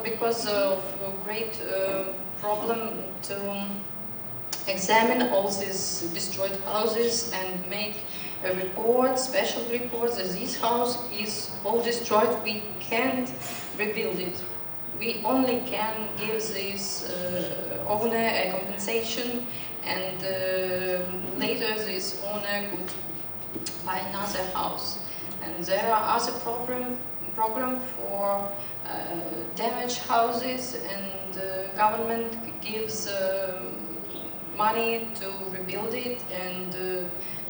because of a great problem to examine all these destroyed houses and make a report, special report, that this house is all destroyed, we can't rebuild it. We only can give this owner a compensation, and later this owner could buy another house. And there are other program for damaged houses, and the government gives money to rebuild it, and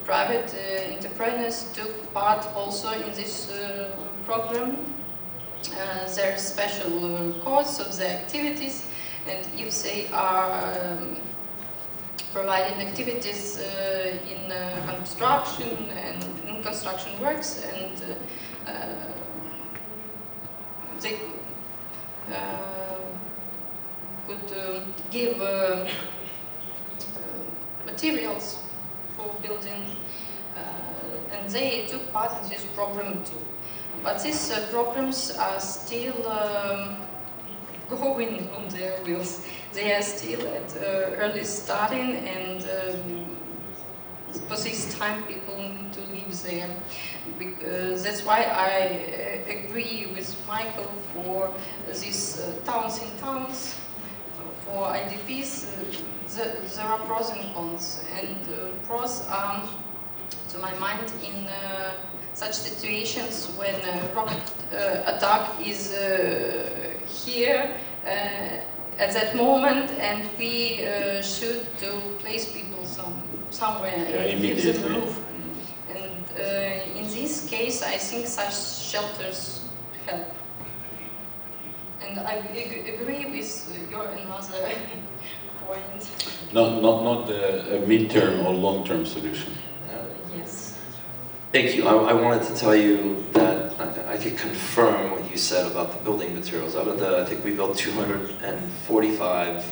private entrepreneurs took part also in this program. There are special costs of the activities, and if they are providing activities in construction and in construction works, and they could give materials for building, and they took part in this program too. But these programs are still going on their wheels. They are still at early starting, and for this time people need to live there. That's why I agree with Michael for these towns in towns. For IDPs, there are pros and cons, and pros are, to my mind, in such situations when a rocket attack is here at that moment, and we should place people somewhere and give them a roof. And in this case, I think such shelters help. And I agree with your another point. Not a mid-term or long-term solution. Yes. Thank you. I wanted to tell you that I could confirm what you said about the building materials. Out of I think we built 245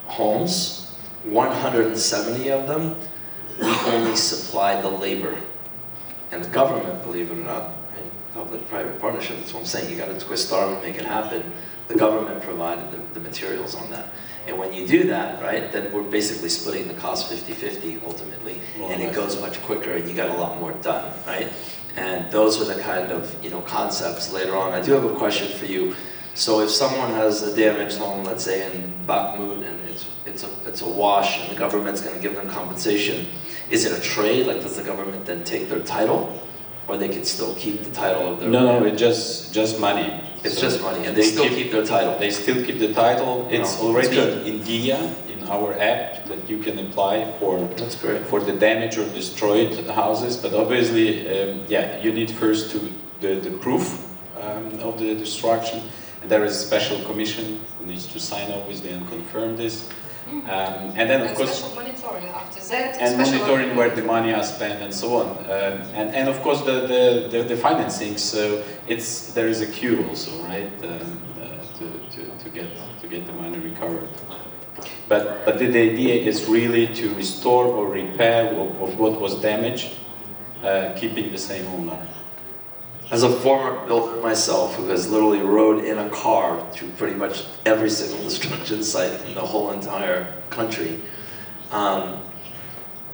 homes. 170 of them, we only supplied the labor. And the government, believe it or not, right? Public-private partnership, that's what I'm saying. You got to twist arm and make it happen. The government provided the materials on that. And when you do that, right, then we're basically splitting the cost 50-50 ultimately, and it goes much quicker and you got a lot more done, right? And those are the kind of, concepts later on. I do have a question for you. So if someone has a damaged home, let's say in Bakhmut, and it's a wash and the government's going to give them compensation, is it a trade? Like, does the government then take their title? Or they can still keep the title of their No, it's just money. It's just money, and they still keep their title. They still keep the title. It's already good. in DIA, in our app, that you can apply for That's great. for the damaged or destroyed houses. But obviously, you need first the proof of the destruction. And there is a special commission who needs to sign obviously and confirm this. And then of course special monitoring after that. And monitoring where the money are spent and so on. And of course the financing. So there is a queue also, right? To get the money recovered. But the idea is really to restore or repair of what was damaged, keeping the same owner. As a former builder myself, who has literally rode in a car through pretty much every single destruction site in the whole entire country, a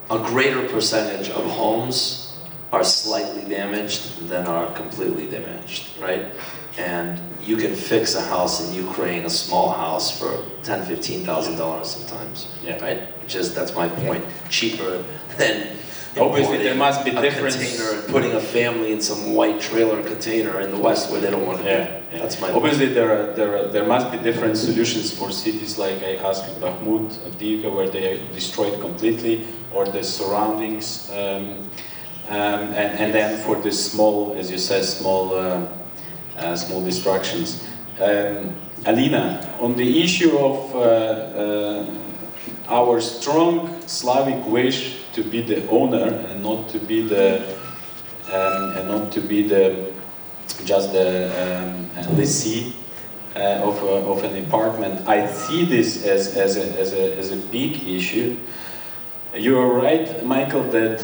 greater percentage of homes are slightly damaged than are completely damaged, right? And you can fix a house in Ukraine, a small house, for $10,000, $15,000 sometimes, right? That's my point, cheaper than obviously there must be difference. Container and putting a family in some white trailer container in the West where they don't want to be. That's my obviously there must be different solutions for cities like I asked Bakhmut, Avdiivka, where they are destroyed completely, or the surroundings, and then for the small, as you said, small destructions. Alina, on the issue of our strong Slavic wish to be the owner and not to be just the lessee of an apartment. I see this as a big issue. You are right, Michael, that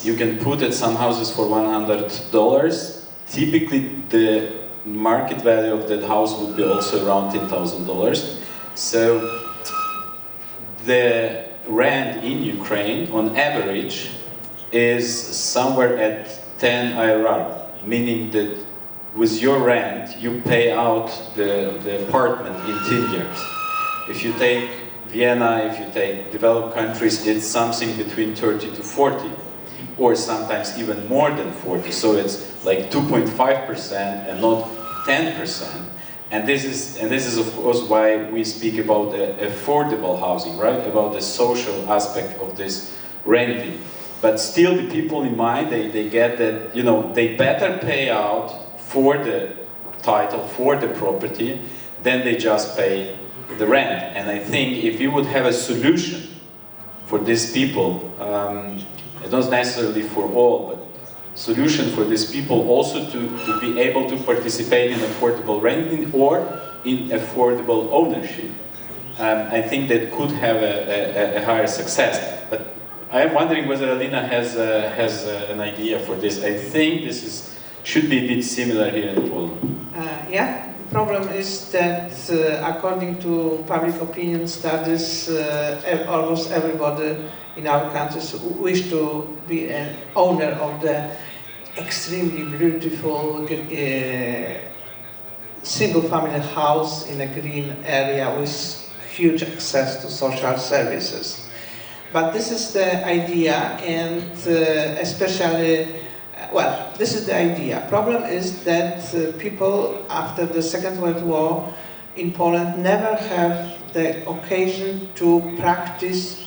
you can put at some houses for $100. Typically, the market value of that house would be also around $10,000. So the rent in Ukraine, on average, is somewhere at 10 IRR, meaning that with your rent, you pay out the apartment in 10 years. If you take Vienna, if you take developed countries, it's something between 30 to 40, or sometimes even more than 40. So it's like 2.5% and not 10%. And this is of course why we speak about the affordable housing, right? About the social aspect of this renting. But still, the people in mind, they get that, they better pay out for the title, for the property, than they just pay the rent. And I think if you would have a solution for these people, not necessarily for all, but solution for these people also to be able to participate in affordable renting or in affordable ownership, I think that could have a higher success. But I am wondering whether Alina has an idea for this. I think this should be a bit similar here in Poland. Yeah, the problem is that according to public opinion studies, almost everybody in our countries wish to be an owner of the extremely beautiful single-family house in a green area with huge access to social services. But this is the idea, and especially, well, this is the idea. Problem is that people after the Second World War in Poland never have the occasion to practice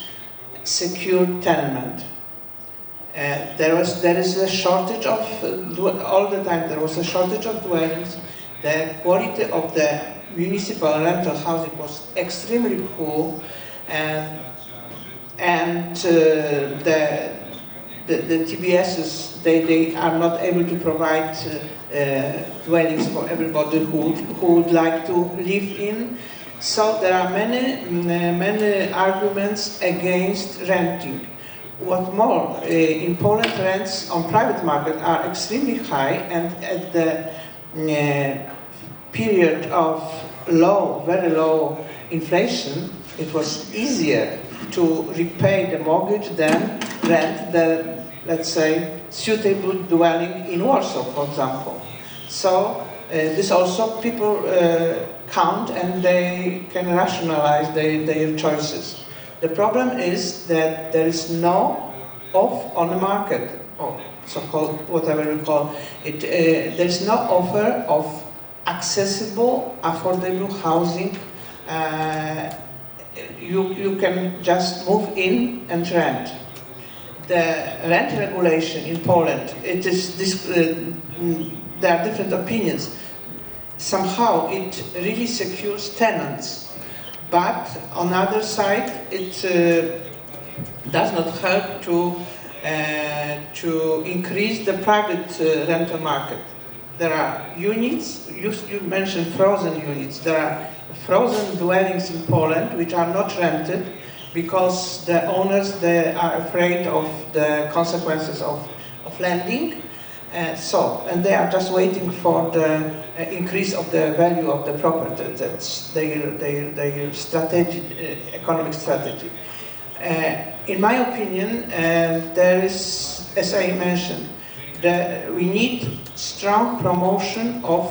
secure tenement. There is a shortage of, all the time there was a shortage of dwellings. The quality of the municipal rental housing was extremely poor, and the TBSs, they are not able to provide dwellings for everybody who would like to live in. So there are many arguments against renting. What more, in Poland, rents on private market are extremely high, and at the period of very low inflation, it was easier to repay the mortgage than rent the, let's say, suitable dwelling in Warsaw, for example. So this also people count, and they can rationalize their choices. The problem is that there is no offer on the market, or so-called, whatever you call it, there is no offer of accessible, affordable housing. You can just move in and rent. The rent regulation in Poland, it is there are different opinions. Somehow it really secures tenants, but on the other side it does not help to increase the private rental market. There are units, you mentioned frozen units, there are frozen dwellings in Poland which are not rented because the owners, they are afraid of the consequences of lending. And they are just waiting for the increase of the value of the property. That's their strategy, economic strategy. In my opinion, there is, as I mentioned, we need strong promotion of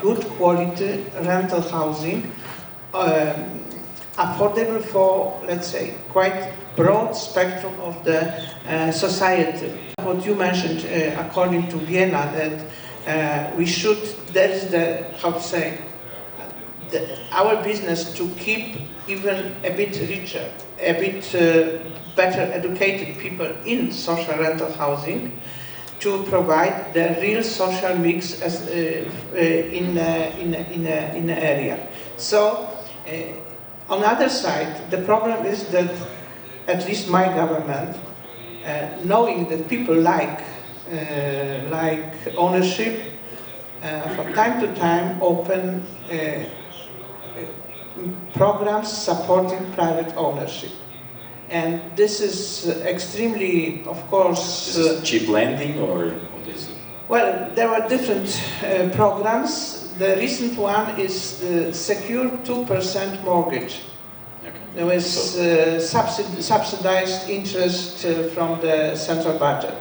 good quality rental housing, affordable for, let's say, quite broad spectrum of the society. What you mentioned, according to Vienna, that there is the, how to say, our business to keep even a bit richer, a bit better educated people in social rental housing, to provide the real social mix as, in an area. So, on the other side, the problem is that at least my government, knowing that people like ownership, from time to time open programs supporting private ownership. And this is extremely, of course... This is cheap lending, or what is it? Well, there were different programs. The recent one is the secure 2% mortgage. Okay. There was subsidized interest from the central budget.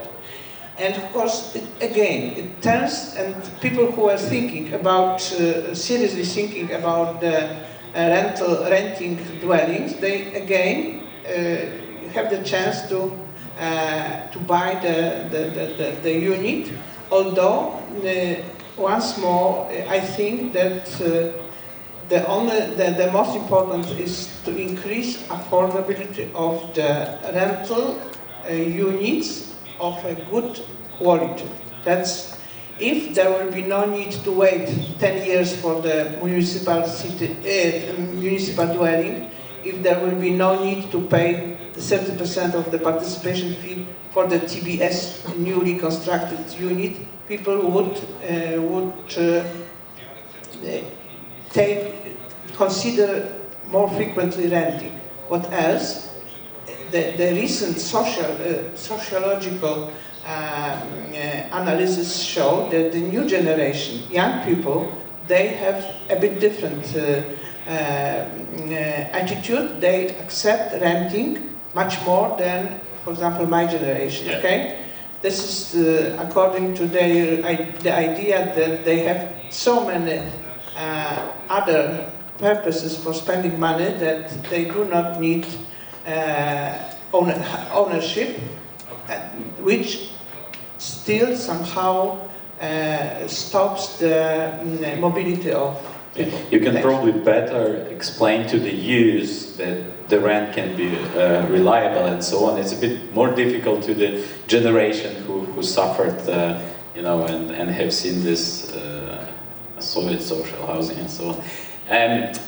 And of course, it turns, and people who are thinking about, seriously thinking about the renting dwellings, they again have the chance to buy the unit. Although once more, I think that the most important is to increase affordability of the rental units of a good quality. That's if there will be no need to wait 10 years for the municipal dwelling, if there will be no need to pay 30% of the participation fee for the TBS newly constructed unit, people would consider more frequently renting. What else? The recent sociological analysis show that the new generation, young people, they have a bit different attitude. They accept renting much more than, for example, my generation. Yeah. Okay, this is according to the idea that they have so many other purposes for spending money that they do not need ownership, which still somehow stops the mobility of people. You can probably better explain to the youth that the rent can be reliable and so on. It's a bit more difficult to the generation who suffered, and have seen this Soviet social housing and so on.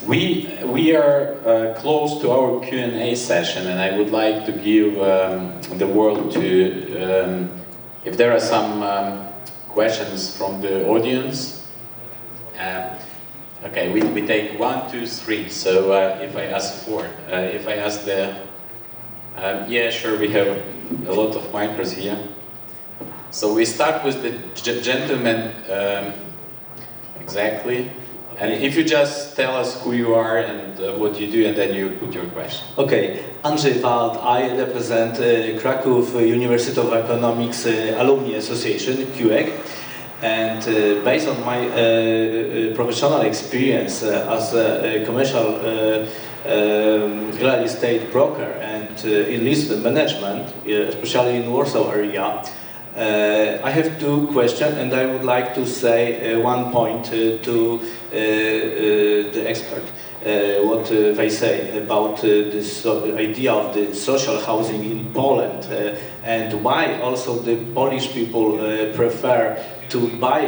We are close to our Q&A session, and I would like to give the word to, if there are some questions from the audience. Okay, we take 1, 2, 3. So if I ask 4, if I ask the, yeah, sure, we have a lot of micros here. So we start with the gentleman, exactly. And if you just tell us who you are and what you do, and then you put your question. Okay, Andrzej Wald, I represent Kraków University of Economics Alumni Association, QEG, and based on my professional experience as a commercial real estate broker and in Lisbon management, especially in Warsaw area, I have 2 questions, and I would like to say 1 point to the expert. What they say about this idea of the social housing in Poland, and why also the Polish people prefer to buy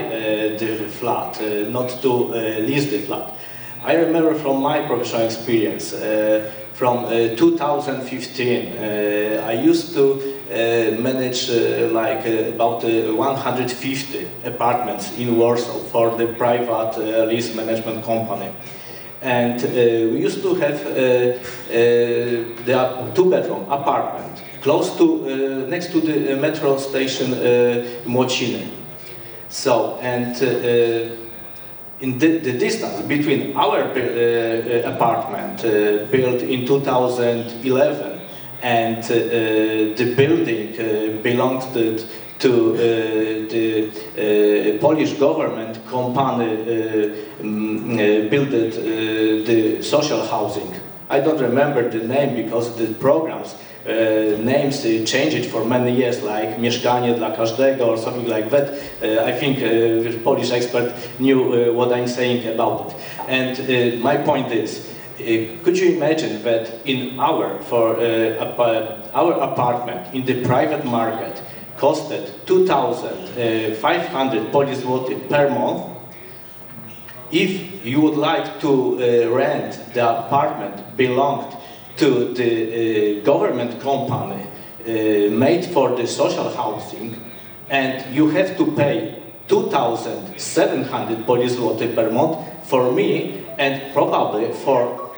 the flat, not to lease the flat. I remember from my professional experience, from 2015, I used to manage about 150 apartments in Warsaw for the private lease management company. And we used to have the 2-bedroom apartment close to, next to the metro station Młociny. So, and in the distance between our apartment built in 2011 and the building belonged to the Polish government company built the social housing. I don't remember the name because the programs names changed for many years, like Mieszkanie dla każdego or something like that. I think the Polish expert knew what I'm saying about it. And my point is, could you imagine that in our apartment in the private market costed 2,500 Polish zloty per month? If you would like to rent the apartment belonged to the government company made for the social housing, and you have to pay 2,700 Polish zloty per month, for me and probably for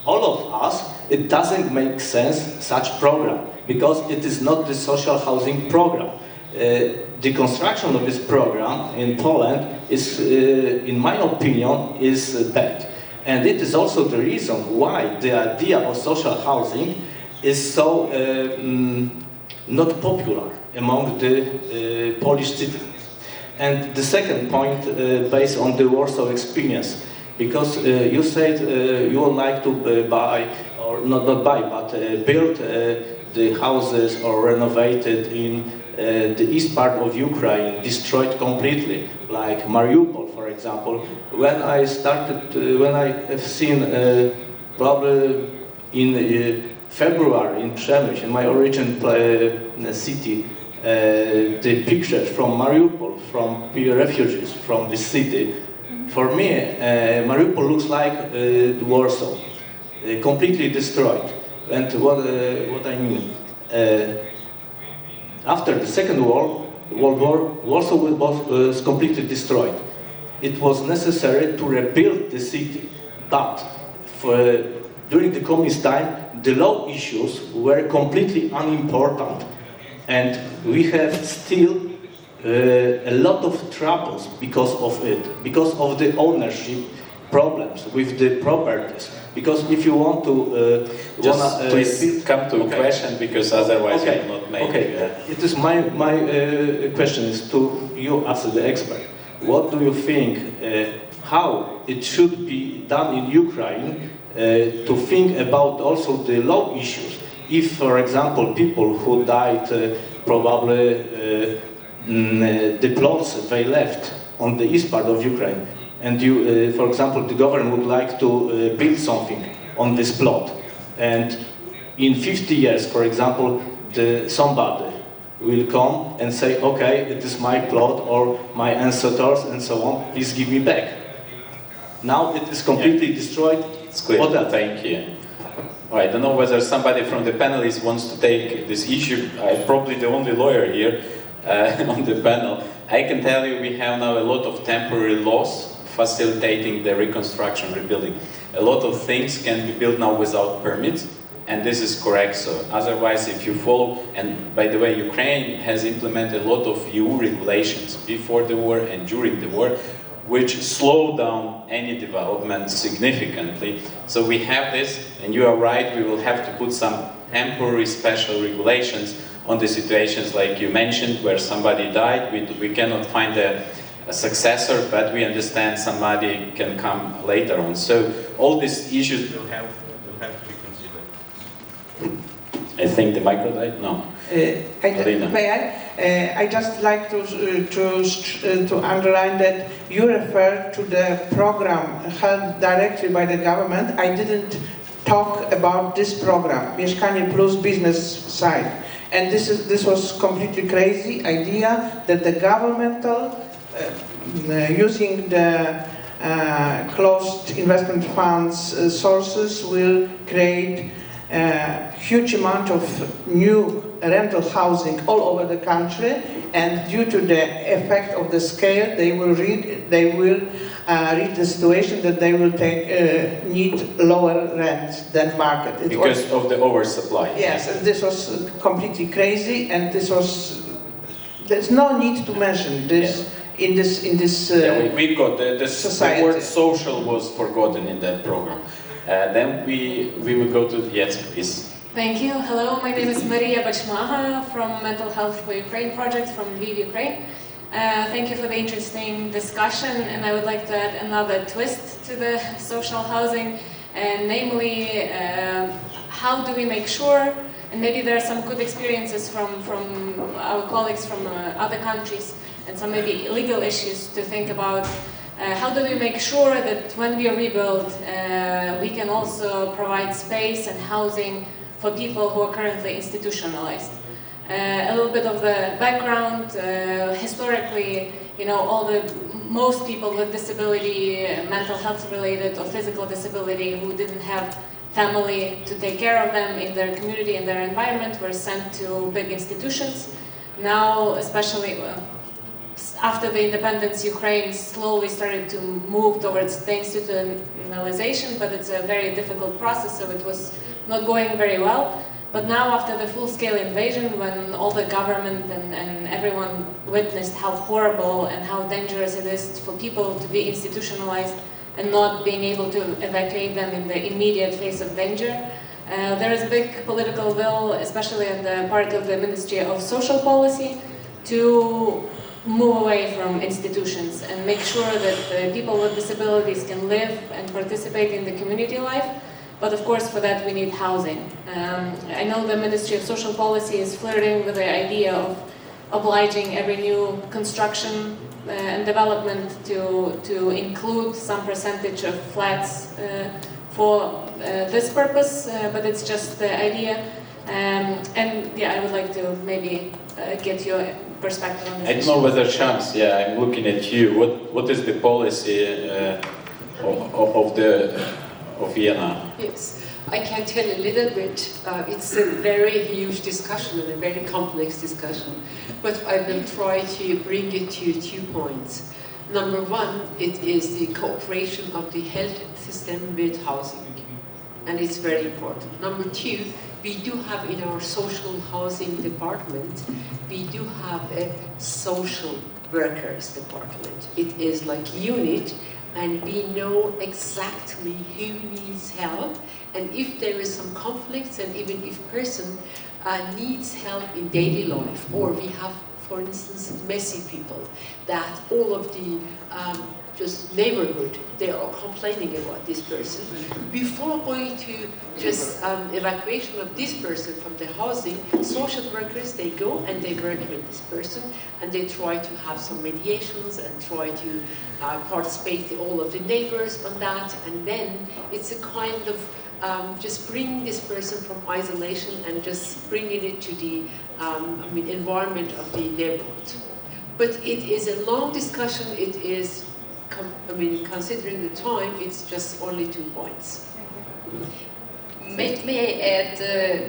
all of us, it doesn't make sense, such program, because it is not the social housing program. The construction of this program in Poland is, in my opinion, is bad. And it is also the reason why the idea of social housing is so not popular among the Polish citizens. And the second point, based on the Warsaw experience, because you said you would like to buy, or not buy, but build the houses or renovated in the east part of Ukraine, destroyed completely, like Mariupol, for example. When I started, when I have seen probably in February in Przemyśl, in my origin city, the pictures from Mariupol, from refugees from the city, for me, Mariupol looks like Warsaw, completely destroyed. And what I mean, after the Second World War, Warsaw was completely destroyed. It was necessary to rebuild the city, but during the communist time, the law issues were completely unimportant, and we have still a lot of troubles because of it, because of the ownership problems with the properties. Because if you want to please come to a question, because otherwise we will not make. Okay. It is my question is to you as the expert. What do you think? How it should be done in Ukraine to think about also the law issues? If, for example, people who died probably the plots they left on the east part of Ukraine, and you, for example, the government would like to build something on this plot, and in 50 years, for example, somebody will come and say, okay, it is my plot or my ancestors and so on, please give me back. Now it is completely destroyed. It's clear. Thank you. I don't know whether somebody from the panelists wants to take this issue. I'm probably the only lawyer here on the panel. I can tell you we have now a lot of temporary laws facilitating the reconstruction, rebuilding. A lot of things can be built now without permits, and this is correct. So otherwise, if you follow, and by the way, Ukraine has implemented a lot of EU regulations before the war and during the war, which slow down any development significantly. So we have this, and you are right, we will have to put some temporary special regulations on the situations like you mentioned, where somebody died. We cannot find a successor, but we understand somebody can come later on. So all these issues will have to be considered. I think the micro died? No. I just like to underline that you refer to the program held directly by the government. I didn't talk about this program, Mieszkanie Plus business side. And this was completely crazy idea that the governmental, using the closed investment funds sources, will create a huge amount of new rental housing all over the country, and due to the effect of the scale, they will reach the situation that they will need lower rents than market. Because of the oversupply. Yes, and this was completely crazy, and there's no need to mention this. Yeah. In this we got society. The word social was forgotten in that program. Then we will go to, yes, please. Thank you. Hello, my name is Maria Bachmaha from Mental Health for Ukraine project from Lviv, Ukraine. Thank you for the interesting discussion, and I would like to add another twist to the social housing, and namely, how do we make sure, and maybe there are some good experiences from our colleagues from other countries, and some maybe legal issues to think about. How do we make sure that when we rebuild, we can also provide space and housing for people who are currently institutionalized? A little bit of the background. Historically, most people with disability, mental health related or physical disability, who didn't have family to take care of them in their community, in their environment, were sent to big institutions. Now, especially after the independence, Ukraine slowly started to move towards the institutionalization, but it's a very difficult process, so it was not going very well. But now, after the full-scale invasion, when all the government and everyone witnessed how horrible and how dangerous it is for people to be institutionalized and not being able to evacuate them in the immediate face of danger, there is a big political will, especially on the part of the Ministry of Social Policy, to move away from institutions and make sure that people with disabilities can live and participate in the community life. But of course, for that we need housing. I know the Ministry of Social Policy is flirting with the idea of obliging every new construction and development to include some percentage of flats for this purpose, but it's just the idea. And yeah, I would like to maybe get your perspective on this. I don't know whether chance. Yeah, I'm looking at you. What is the policy of Vienna? Yes, I can tell a little bit. It's a very huge discussion and a very complex discussion, but I will try to bring it to 2 points. Number one, it is the cooperation of the health system with housing, and it's very important. Number two, we do have in our social housing department, we do have a social workers department. It is like unit and we know exactly who needs help, and if there is some conflicts, and even if person needs help in daily life, or we have, for instance, messy people, that all of the just neighborhood, they are complaining about this person. Before going to just evacuation of this person from the housing, social workers, they go and they work with this person, and they try to have some mediations and try to participate all of the neighbors on that, and then it's a kind of just bringing this person from isolation and just bringing it to the environment of the neighborhood. But it is a long discussion. It is, considering the time, it's just only 2 points. May I add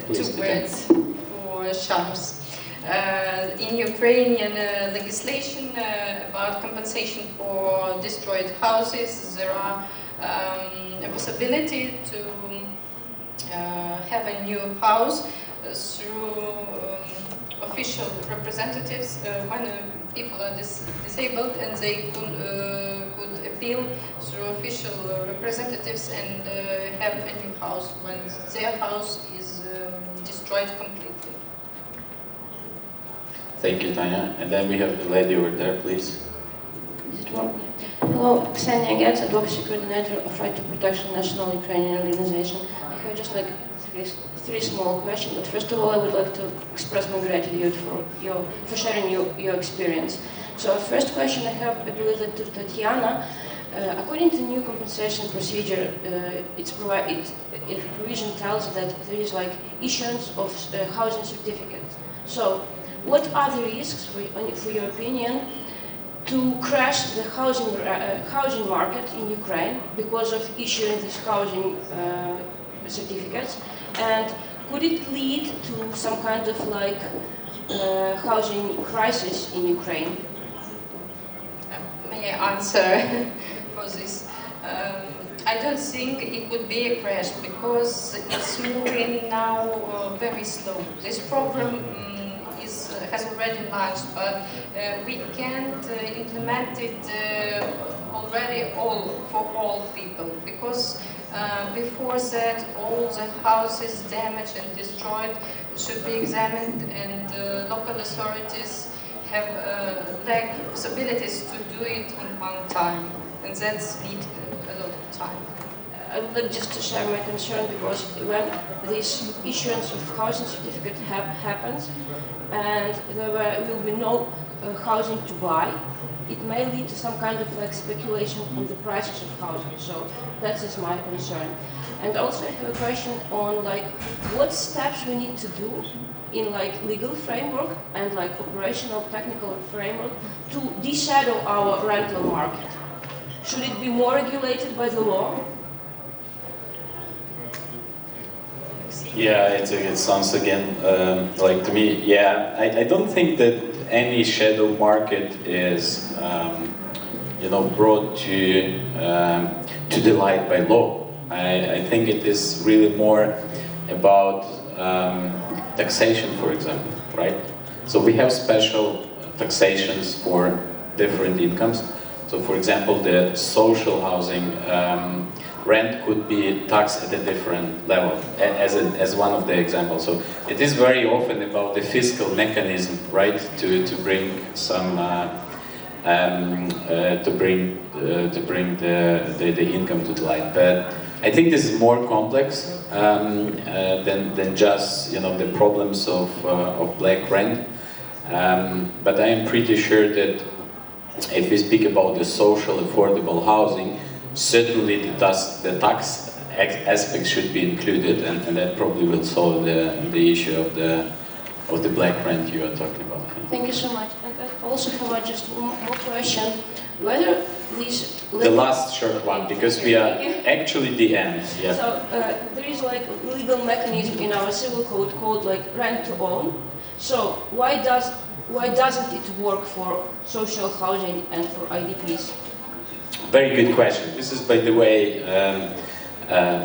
2 words for Shams? In Ukrainian legislation about compensation for destroyed houses, there are a possibility to have a new house through official representatives when people are disabled, and they could appeal through official representatives and have a new house when their house is destroyed completely. Thank you, Tanya. And then we have the lady over there, please. Is it working? Hello, Ksenia Getz, Advocacy Coordinator of Right to Protection National Ukrainian Organization. I have just like three small questions, but first of all I would like to express my gratitude for sharing your experience. So first question I have, I believe that to Tetiana. According to the new compensation procedure, provision tells that there is like issuance of housing certificate. So what are the risks, for your opinion, to crash the housing market in Ukraine because of issuing these housing certificates, and could it lead to some kind of like housing crisis in Ukraine? May I answer for this? I don't think it would be a crash because it's moving now very slow. This program has already launched, but we can't implement it already for all people, because before that all the houses damaged and destroyed should be examined, and local authorities have lack possibilities to do it in one time, and that's need a lot of time. I would like just to share my concern, because when this issuance of housing certificate happens and there will be no housing to buy, it may lead to some kind of like speculation on the prices of housing. So that is my concern. And also I have a question on like what steps we need to do in like legal framework and like operational technical framework to de-shadow our rental market. Should it be more regulated by the law? Yeah, it sounds again like to me. Yeah, I don't think that any shadow market is, brought to the light by law. I think it is really more about taxation, for example, right? So we have special taxations for different incomes. So, for example, the social housing rent could be taxed at a different level, as one of the examples. So it is very often about the fiscal mechanism, right, to bring some to bring the income to the light. But I think this is more complex than just the problems of black rent. But I am pretty sure that if we speak about the social affordable housing, certainly the tax aspect should be included, and that probably will solve the issue of the black rent you are talking about. Thank you so much. And I also have just one more question. Whether these... The last short one, because we are actually the end. Yeah. So there is like a legal mechanism in our civil code called like rent to own. So why doesn't it work for social housing and for IDPs? Very good question. This is, by the way,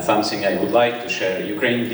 something I would like to share. Ukraine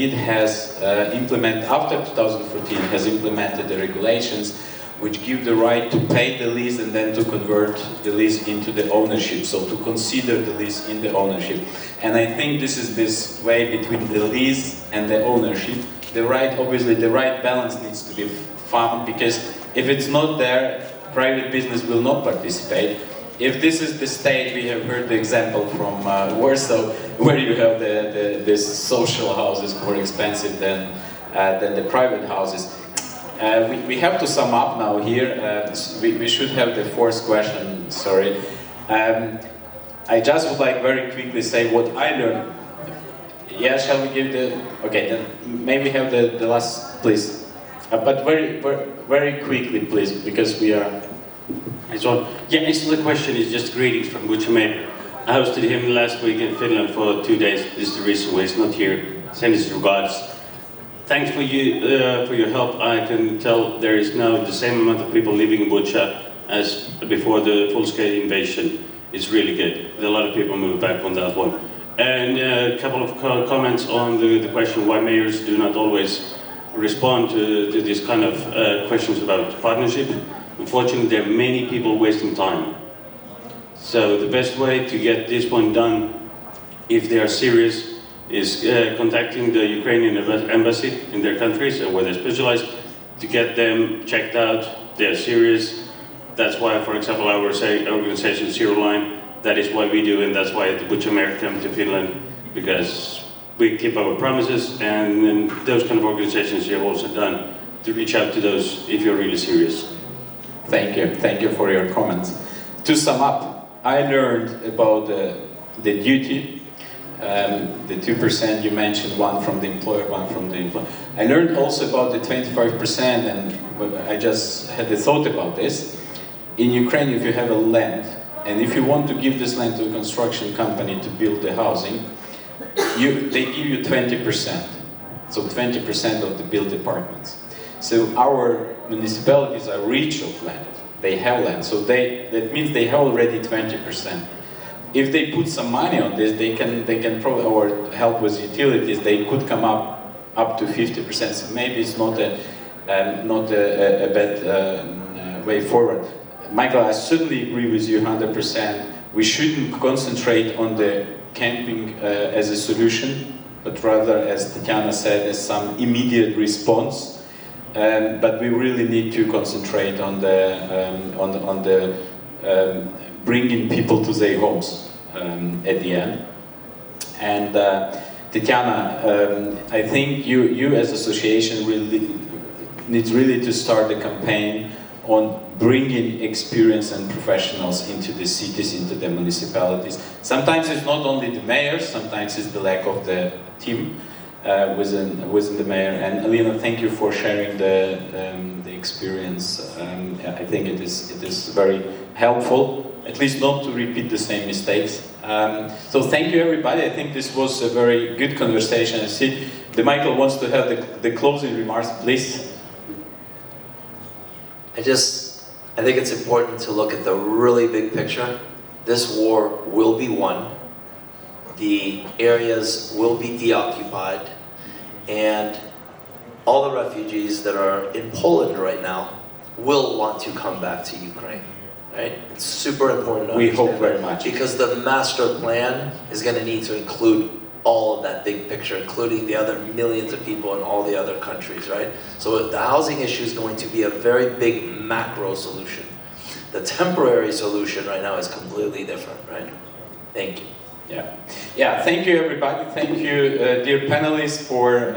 after 2014, has implemented the regulations which give the right to pay the lease and then to convert the lease into the ownership, so to consider the lease in the ownership. And I think this is this way between the lease and the ownership. Obviously the right balance needs to be found, because if it's not there, private business will not participate. If this is the state, we have heard the example from Warsaw, where you have the social houses more expensive than the private houses. We have to sum up now here. We should have the fourth question, sorry. I just would like very quickly say what I learned. Yeah, shall we give the... Okay, then maybe have the last, please. But very quickly, please, because we are... Yeah, the question is just greetings from Buchamer. I hosted him last week in Finland for 2 days. This is the reason why he's not here. Send his regards. Thanks for your help. I can tell there is now the same amount of people living in Bucha as before the full-scale invasion. It's really good. A lot of people moved back on that one. And a couple of comments on the question why mayors do not always respond to these kind of questions about partnership. Unfortunately, there are many people wasting time. So the best way to get this one done, if they are serious, is contacting the Ukrainian embassy in their countries where they're specialized to get them checked out. They're serious. That's why, for example, our organization Zero Line, that is why we do, and that's why the Buchamer come to Finland, because we keep our promises, and those kind of organizations you have also done to reach out to those if you're really serious. Thank you for your comments. To sum up, I learned about the duty, the 2% you mentioned, one from the employer, one from the employer. I learned also about the 25%, and I just had a thought about this. In Ukraine, if you have a land, and if you want to give this land to a construction company to build the housing, they give you 20%. So 20% of the built apartments. So our municipalities are rich of land. They have land. So that means they have already 20%. If they put some money on this, they can probably, or help with utilities, they could come up to 50%. So maybe it's not a bad way forward. Michael, I certainly agree with you 100%. We shouldn't concentrate on the camping as a solution, but rather, as Tetiana said, as some immediate response. But we really need to concentrate on the bringing people to their homes at the end. And Tetiana, I think you as association needs really to start a campaign on bringing experience and professionals into the cities, into the municipalities. Sometimes it's not only the mayors, sometimes it's the lack of the team within the mayor. And Alina, thank you for sharing the experience. I think it is very helpful, at least not to repeat the same mistakes. So thank you, everybody. I think this was a very good conversation. I see the Michael wants to have the closing remarks, please. I think it's important to look at the really big picture. This war will be won. The areas will be deoccupied, and all the refugees that are in Poland right now will want to come back to Ukraine. Right? It's super important to understand. We hope very much. Because the master plan is going to need to include all of that big picture, including the other millions of people in all the other countries, right? So the housing issue is going to be a very big macro solution. The temporary solution right now is completely different, right? Thank you. Yeah. Thank you, everybody. Thank you, dear panelists, for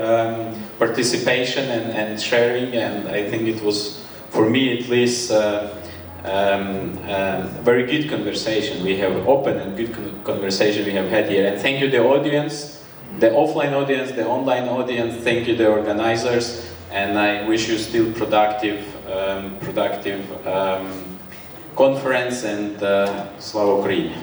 participation and sharing. And I think it was, for me at least, very good conversation. We have open and good conversation we have had here. And thank you, the audience, the offline audience, the online audience. Thank you, the organizers. And I wish you still productive conference, and Slava Ukraini.